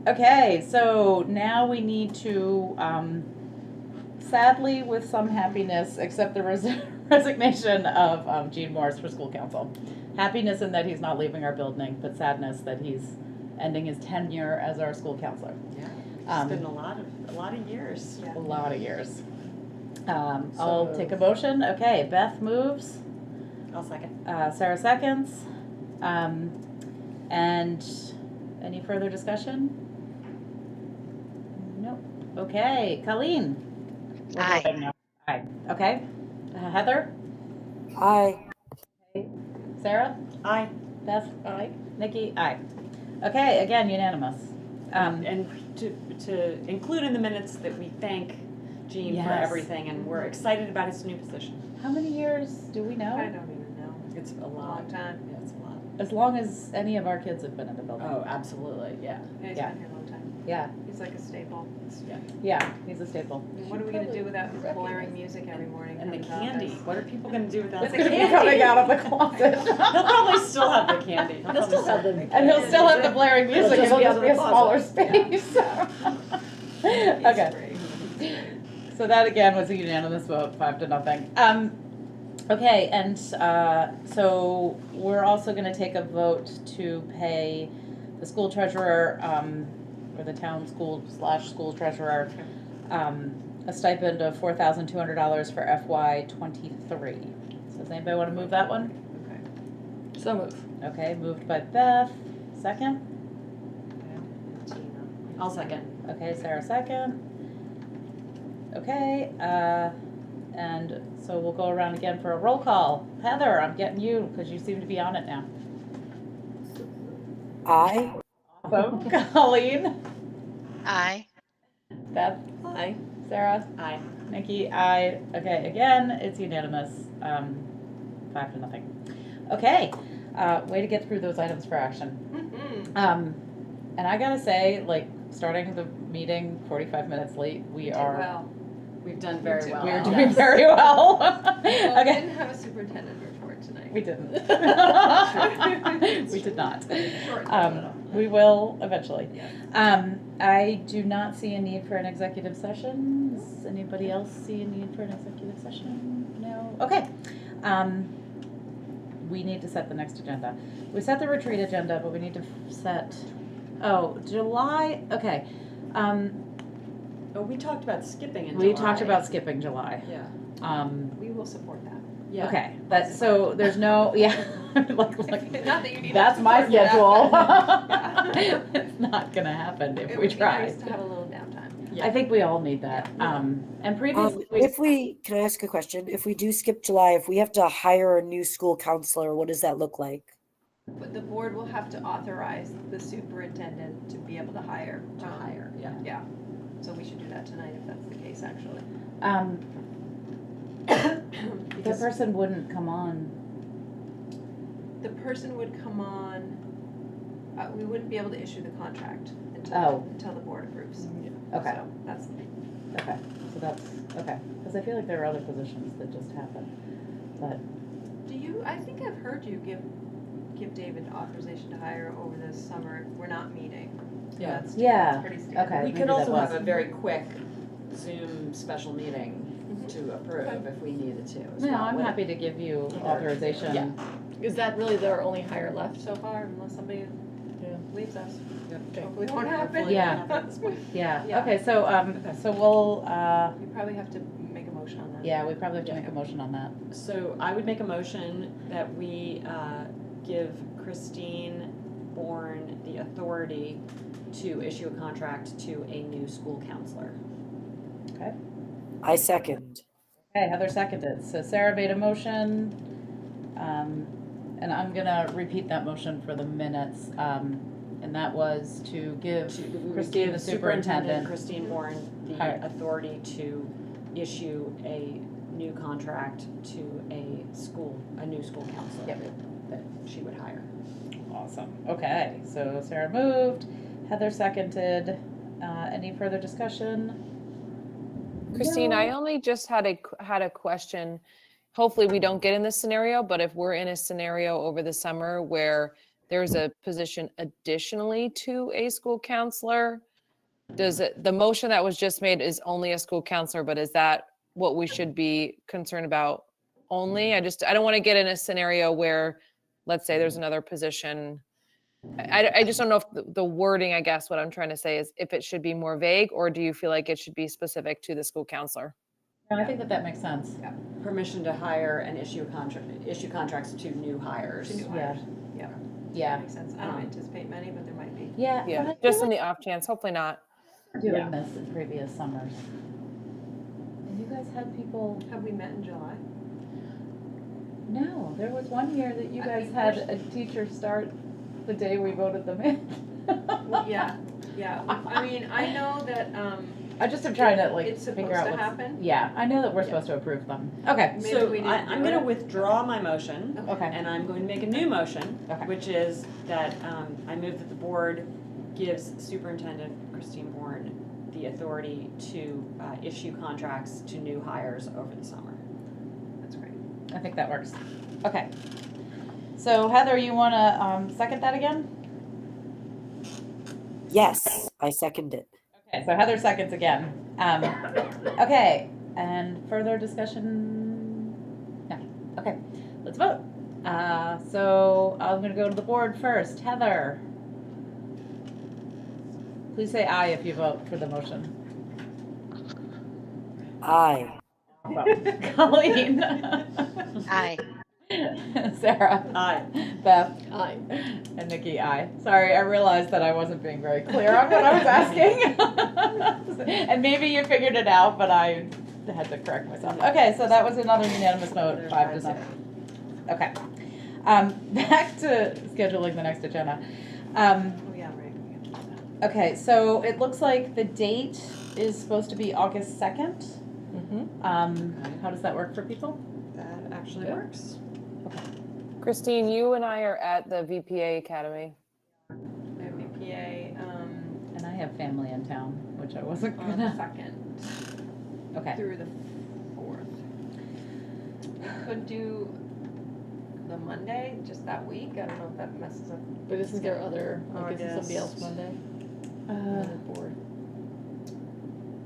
Okay, so now we need to, sadly, with some happiness, accept the resignation of Gene Morris for school council. Happiness in that he's not leaving our building, but sadness that he's ending his tenure as our school counselor. Yeah. It's been a lot of years. A lot of years. I'll take a motion. Okay, Beth moves. I'll second. Sarah seconds. And any further discussion? Nope. Okay, Colleen. We're Aye. voting now. Aye. Okay. Heather? Aye. Sarah? Aye. Beth? Aye. Nikki? Aye. Okay, again, unanimous. And to include in the minutes that we thank Gene for Yes. everything, and we're excited about his new position. How many years do we I know? don't even know. It's a A lot. long time. Yeah, it's a lot. As long as any of our kids have been in the building. Oh, absolutely. Yeah. Yeah, he's Yeah. been here a long time. Yeah, He's like a staple. yeah, he's a staple. I mean, what are we gonna do without his blaring music every morning? And the from his candy. office? What are people going to do without It's the gonna be candy? coming out of the closet. He'll probably still have the candy. He'll still have them. And he'll still have the blaring music, just it'll be just out be a of the smaller closet. space. He's Okay, great. so that again was a unanimous vote, 5-0. Okay, and so we're also gonna take a vote to pay the school treasurer, or the town school treasurer, a stipend of $4,200 for FY '23. So Does anybody want to move that one? Okay. So move. Okay, moved by Beth, second. I'll second. Okay, Sarah, second. Okay, and so we'll go around again for a roll call. Heather, I'm getting you, because you seem to be on it now. I. Awesome. Colleen, Aye. Beth, Aye. Sarah, Aye. Nikki, I. Okay, again, it's unanimous, 5-0. Okay, way to get through those items for action. Mhm. And I gotta say, like, starting the meeting 45 minutes late, we Did are, well. We've done very did well. we're well. doing Yes. very well. Well, we Okay. didn't have a superintendent report tonight. We didn't. It's We true. did not. Short We will eventually. Yeah. I do not see a need for an executive session. Does anybody else see a need for an executive session? No? Okay. We need to set the next agenda. We set the retreat agenda, but we need to set, July, okay. Oh, we talked about skipping in We July. talked about skipping July. Yeah. We will support that. Yeah. Okay, so there's no, yeah, like, Not that you need. that's us to my support that, schedule. but- Yeah. It's not gonna happen if It we would be try. nice to have a little downtime. Yeah. I think we all need that. And previously, Can I ask a question? If we do skip July, if we have to hire a new school counselor, what does that look like? But the board will have to authorize the superintendent to be able to hire. To hire, yeah. Yeah, so we should do that tonight if that's the case, actually. the Because person wouldn't come on. the person would come on, we wouldn't be able to issue the contract Oh. until the board approves. Okay, So that's, okay, so that's, okay. Because I feel like there are other positions that just happen. But, I think I've heard you give David authorization to hire over the summer if we're not meeting. Yeah. That's Yeah, pretty standard. okay. We maybe could that also have was. a very quick Zoom special meeting to approve if we needed to as no, well. I'm Would- happy to give you authorization. Yeah. Is that really their only hire left? So far, unless somebody Yeah. leaves us. Okay. Hopefully it won't happen. Hopefully Yeah. not at this point. Yeah, Yeah. okay, so, so we'll, We probably have to make a motion on that. yeah, we probably have to make a motion on that. So I would make a motion that we give Christine Bourne the authority to issue a contract to a new school counselor. Okay. I second. Okay, Heather seconded. So Sarah made a motion, and I'm gonna repeat that motion for the minutes. And that was to give We would Christine, give the superintendent, Christine Bourne the Hire. authority to issue a new contract to a new school counselor Yep. that she would hire. Awesome. Okay, so Sarah moved, Heather seconded. Any further discussion? Christine, No. I only just had a question. Hopefully we don't get in this scenario, but if we're in a scenario over the summer where there's a position additionally to a school counselor, the motion that was just made is only a school counselor, but is that what we should be concerned about only? I don't want to get in a scenario where, let's say there's another position. I just don't know if the wording, I guess what I'm trying to say is if it should be more vague, or do you feel like it should be specific to the school counselor? No, I think that makes sense. Permission to hire and issue contracts to new hires. To new Yeah. hires. Yeah. Yeah. That makes sense. I don't anticipate many, but there might be. Yeah. but I Yeah, feel just in like the off chance, hopefully not. we're doing Yeah. this in previous summers. And you guys had people, Have we met in July? no, there was one year that you I guys think had there's- a teacher start the day we voted them in. Well, yeah. I mean, I know that, I just am trying to like It's figure supposed out to what's. happen? Yeah, I know that we're Yeah. supposed to approve them. Okay. Maybe So we didn't I'm do gonna it. withdraw my motion. Okay. And I'm going to make a new motion, Okay. which is that I move that the board gives Superintendent Christine Bourne the authority to issue contracts to new hires over the summer. That's great. I think that works. Okay. So Heather, you wanna second that again? Yes, I second it. Okay, so Heather seconds again. Okay, and further discussion? No. Okay, let's vote. So I'm gonna go to the board first. Heather. Please say aye if you vote for the motion. Aye. Colleen. Aye. Sarah? Aye. Beth? Aye. And Nikki, aye. Sorry, I realized that I wasn't being very clear on what I was asking. And maybe you figured it out, but I had to correct myself. Okay, so that was another unanimous vote, 5-0. Okay. Back to scheduling the next agenda. Oh, yeah, right. Okay, so it looks like the date is supposed to be August 2nd. How does that work for people? That actually Yeah. works. Christine, you and I are at the VPA Academy. We have BPA, And I have family in town, which I wasn't on the gonna. 2nd Okay. through the 4th. We could do the Monday, just that week. I don't know if that messes up. But isn't there other, like, isn't somebody else August. Monday? Uh, Another board.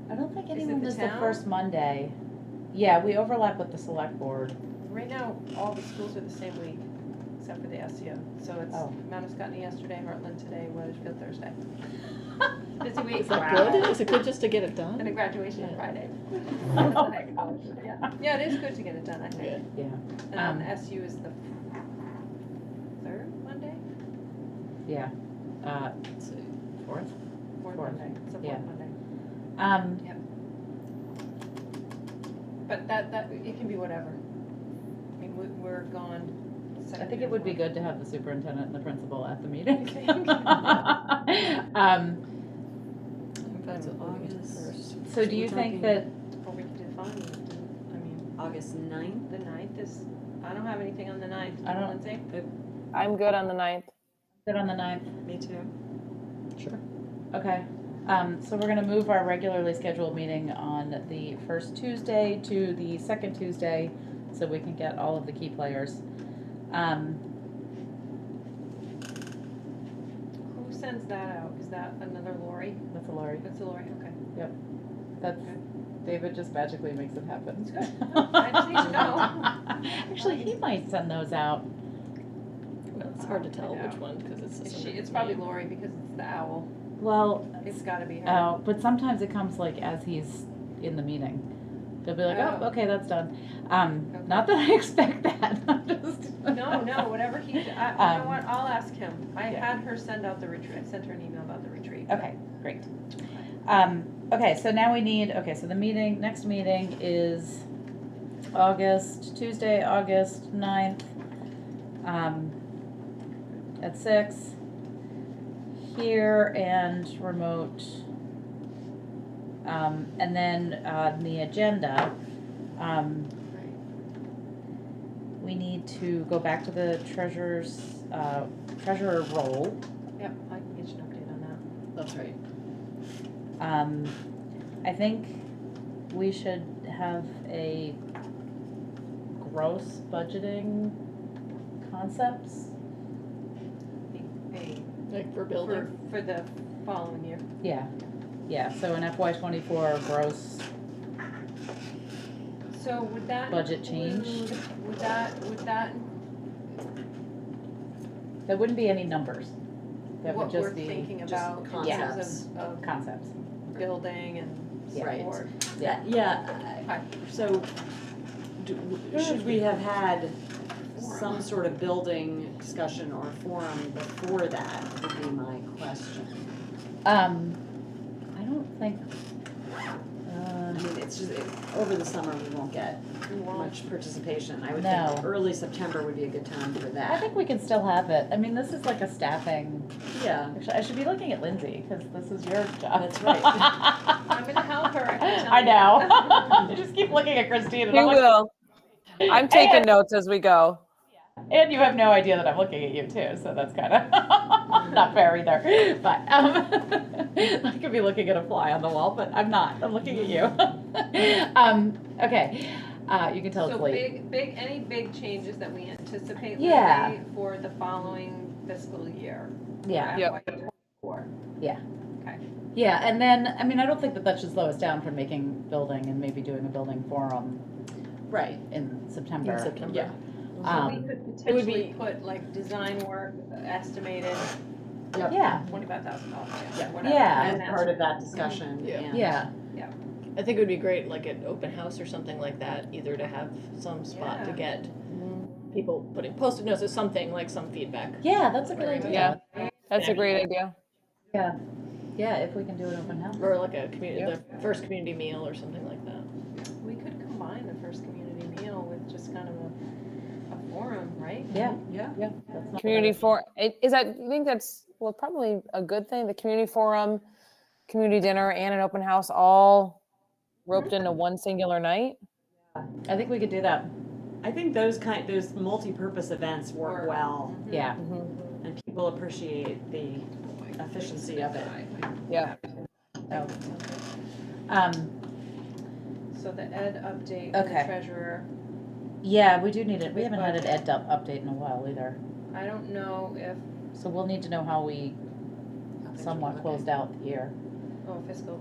I don't think Is it anyone the does the town? first Monday. Yeah, we overlap with the select board. Right now, all the schools are the same week, except for the SEO. So it's Oh. Mount Scottney yesterday, Hartland today, Weathersfield Thursday. Busy week. Is that good? Is it good just to get it done? And a graduation on Yeah. Friday. Oh my gosh. Yeah, it is good to get it done, I think. Good. Yeah, And then SU is the 3rd Monday? yeah. Fourth? Fourth Fourth. Monday. It's the Yeah. fourth Monday. Um, But that, it can be whatever. I mean, we're gone. I think it would be good to have the superintendent and the principal at the meeting. That's August. first. So do you think that, Or we could define, I mean, August 9th? the 9th is, I don't have anything on the 9th. I don't- Lindsay? I'm good on the 9th. good on the 9th? Me too. Sure. Okay, so we're gonna move our regularly scheduled meeting on the first Tuesday to the second Tuesday, so we can get all of the key players. Who sends that out? Is that another Lori? That's a Lori. That's a Lori, okay. That's, David just magically makes it happen. That's good. I just need to know. Actually, he might send those out. Well, it's hard to tell I know. which one, because it's. It's probably Lori because it's the owl. Well, It's gotta be her. oh, but sometimes it comes like as he's in the meeting. They'll be like, oh, Oh. okay, that's done. Okay. Not that I expect that, I'm just. No, whatever he, you know Um, what, I'll ask him. I yeah. had her send out the retreat, I sent her an email about the retreat. Okay, great. Okay, so now we need, so the next meeting is Tuesday, August 9th, at 6, here and remote. And then on the agenda, we need to go back to the treasurer role. Yep, I can get you an update on that. That's right. I think we should have a gross budgeting concepts. Like for building. For the following year. Yeah, so an FY24 gross, So would that Budget change? include- Would that, there wouldn't be any numbers. That would what we're just be thinking just about in concepts. terms of concepts. building and Yeah. Right. support? Yeah. Yeah, so should we have had some sort of building discussion or forum before that would be my question. I don't think, I mean, it's just, over the summer, we won't get much participation. I would No. think early September would be a good time for I that. think we can still have it. I mean, this is like a staffing, Yeah, actually, I should be looking at Lindsay, because this is your job. That's right. I'm gonna help her, I can tell I you. know. I just keep looking at Christine and You I'm like, will. I'm taking notes as we go. and you have no idea that I'm looking at you too, so that's kind of not fair either. But I could be looking at a fly on the wall, but I'm not. I'm looking at you. Okay, you can tell it's So late. any big changes that we anticipate, Yeah. Lindsay, for the following fiscal year? Yeah, Yep. FY24. yeah. Okay. Yeah, and then, I mean, I don't think that should slow us down from making building and maybe doing a building forum right. in September. In September. Yeah. So we Um, could it would potentially be- put like design work estimated yeah, $25,000. Yeah. Whatever. Yeah. And As that's- part of that discussion. Yeah. and- yeah, I think it would be great, like at open house or something like that, either to have some spot to Yeah. get people putting post-it notes or something, like some feedback. Yeah, that's a good idea. Yeah, that's a great idea. Yeah, yeah, if we can do an open house. Or like a community, the first community meal or something like that. We could combine the first community meal with just kind of a forum, right? Yeah, Yeah. yeah. That's not Community bad. forum, is that, you think that's, well, probably a good thing, the community forum, community dinner, and an open house all roped into one singular night? I think we could do that. I think those multi-purpose events work well, Yeah. and people appreciate the efficiency of it. Yeah. Oh. Um, So the ed update, Okay. the treasurer, yeah, we do need it. We With haven't had an budget. update in a while either. I don't know if, So we'll need to know how we somewhat closed out the year. fiscal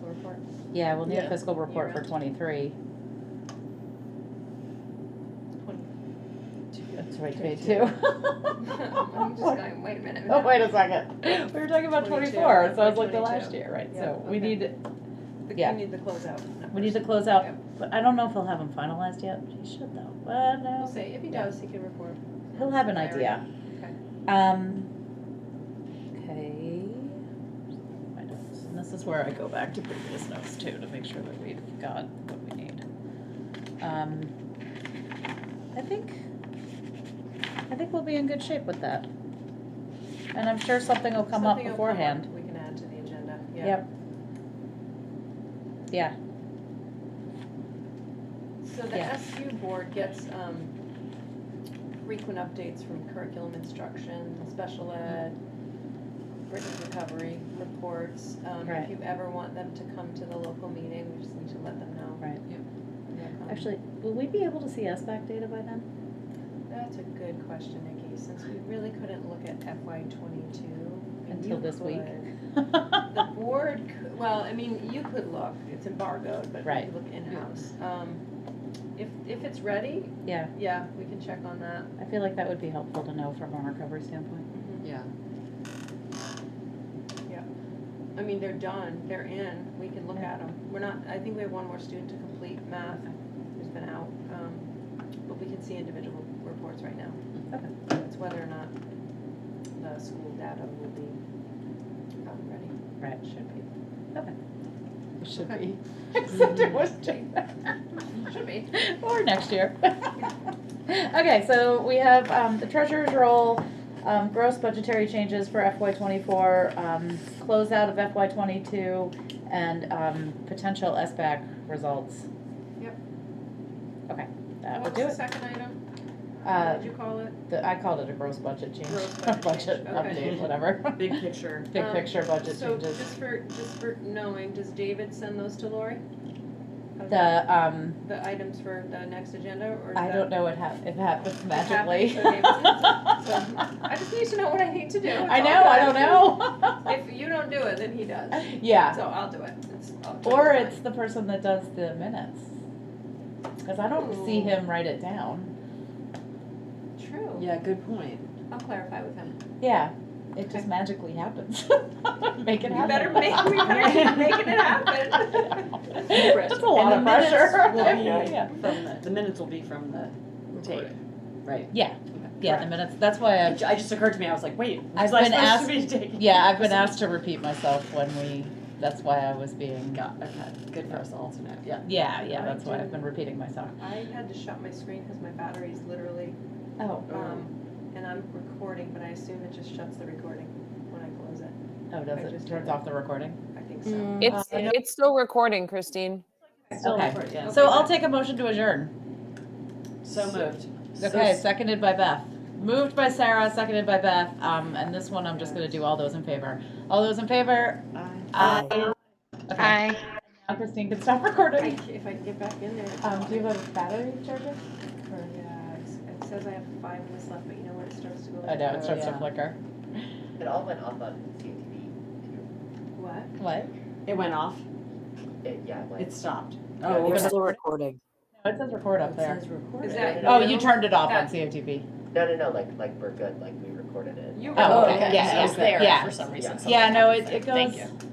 report. Yeah, we'll need a Yeah. fiscal report for Year-end. 23. 22. That's right, 22. I'm just going, wait a minute. Oh, wait a second. We were talking about 22, 24, so I was like the 22. last year, right? Yeah, So we okay. need, We yeah. need the closeout. we need to numbers. close out, Yep. but I don't know if he'll have them finalized yet. He should though, but We'll no. see, if he Yeah. does, he can report. He'll have an Clarity. idea. Okay. Okay. My notes. And this is where I go back to previous notes too, to make sure that we've got what we need. I think we'll be in good shape with that. And I'm sure something will come up Something will beforehand. We can add to the agenda, yeah. Yep. Yeah, So the Yeah. SU board gets, frequent updates from curriculum instruction, special ed, written recovery reports. Right. If you ever want them to come to the local meeting, we just need to let them know. right. They'll come. Actually, will we be able to see SBAC data by then? That's a good question, Nikki, since we really couldn't look at FY '22. and Until you this week. could. The board, well, I mean, you could look, it's embargoed, but you Right. could look in-house. If it's ready, Yeah, yeah, we can check on that. I feel like that would be helpful to know from a recovery standpoint. Yeah. I mean, they're done, they're in, we can look at them. We're not, I think we have one more student to complete math who's been out, but we can see individual reports right now. Okay. It's whether or not the school data will be ready. Right, should be. Okay. It should Okay. be. Except it was Should be. Or next year. Okay, so we have the treasurer's roll, gross budgetary changes for FY '24, closeout of FY '22, and potential SBAC results. Yep. Okay, that would What's do the it. second item? What Uh, did you call it? I called it a gross budget change. Gross budget Budget change, okay. update, whatever. Big picture. Big picture budget So changes. just for knowing, does David send those to Lori? The, The items for the next agenda, or is I that- don't know what it happens it magically. happens, so David sends it? So I just need to know what I need to do. It's I all know, I good. don't know. If you don't do it, then he does. Yeah, So I'll do it. I'll or totally it's the person that does the minutes. Cause I don't see Ooh. him write it down. fine. True. Yeah, good point. I'll clarify with him. Yeah, it just magically happens. Make it You happen. better we better keep making it happen. It's a lot of pressure. Yeah. The minutes will be from the tape, right? Yeah, yeah, the Correct. minutes, that's why It just occurred to me, I was like, wait, I've was I been supposed asked- to be taking? yeah, I've been asked to repeat myself that's why I was being, Okay, good for us all to know, yeah. yeah, that's why I've been repeating myself. I had to shut my screen because my battery's literally, Oh, and I'm recording, but I assume it just shuts the recording when I close it. oh, does I it, just turns did. off the recording? I think so. It's still recording, Christine. Okay, Yeah. so I'll take a motion to adjourn. So moved. Okay, seconded by Beth. Moved by Sarah, seconded by Beth, and this one I'm just gonna do all those in favor. All those in favor? Aye. Okay, Hi. now Christine can stop I recording. if I can get back in there. Do you have a battery charger? Yeah, it says I have 5 minutes left, but you know when it starts to go. I know, it Oh, starts to yeah. flicker. It all went off on CTV What? What? It went off, too. Yeah, it went. it stopped. Oh, We're okay. still recording. No, it says record up there. Is that? Oh, you know? turned it off on That- CFTV. No, like we're good, like we recorded it. You Oh, recorded okay. it. Yeah, It's there yeah. for some reason. Yeah. something Yeah, no, happens it there. goes, Thank you.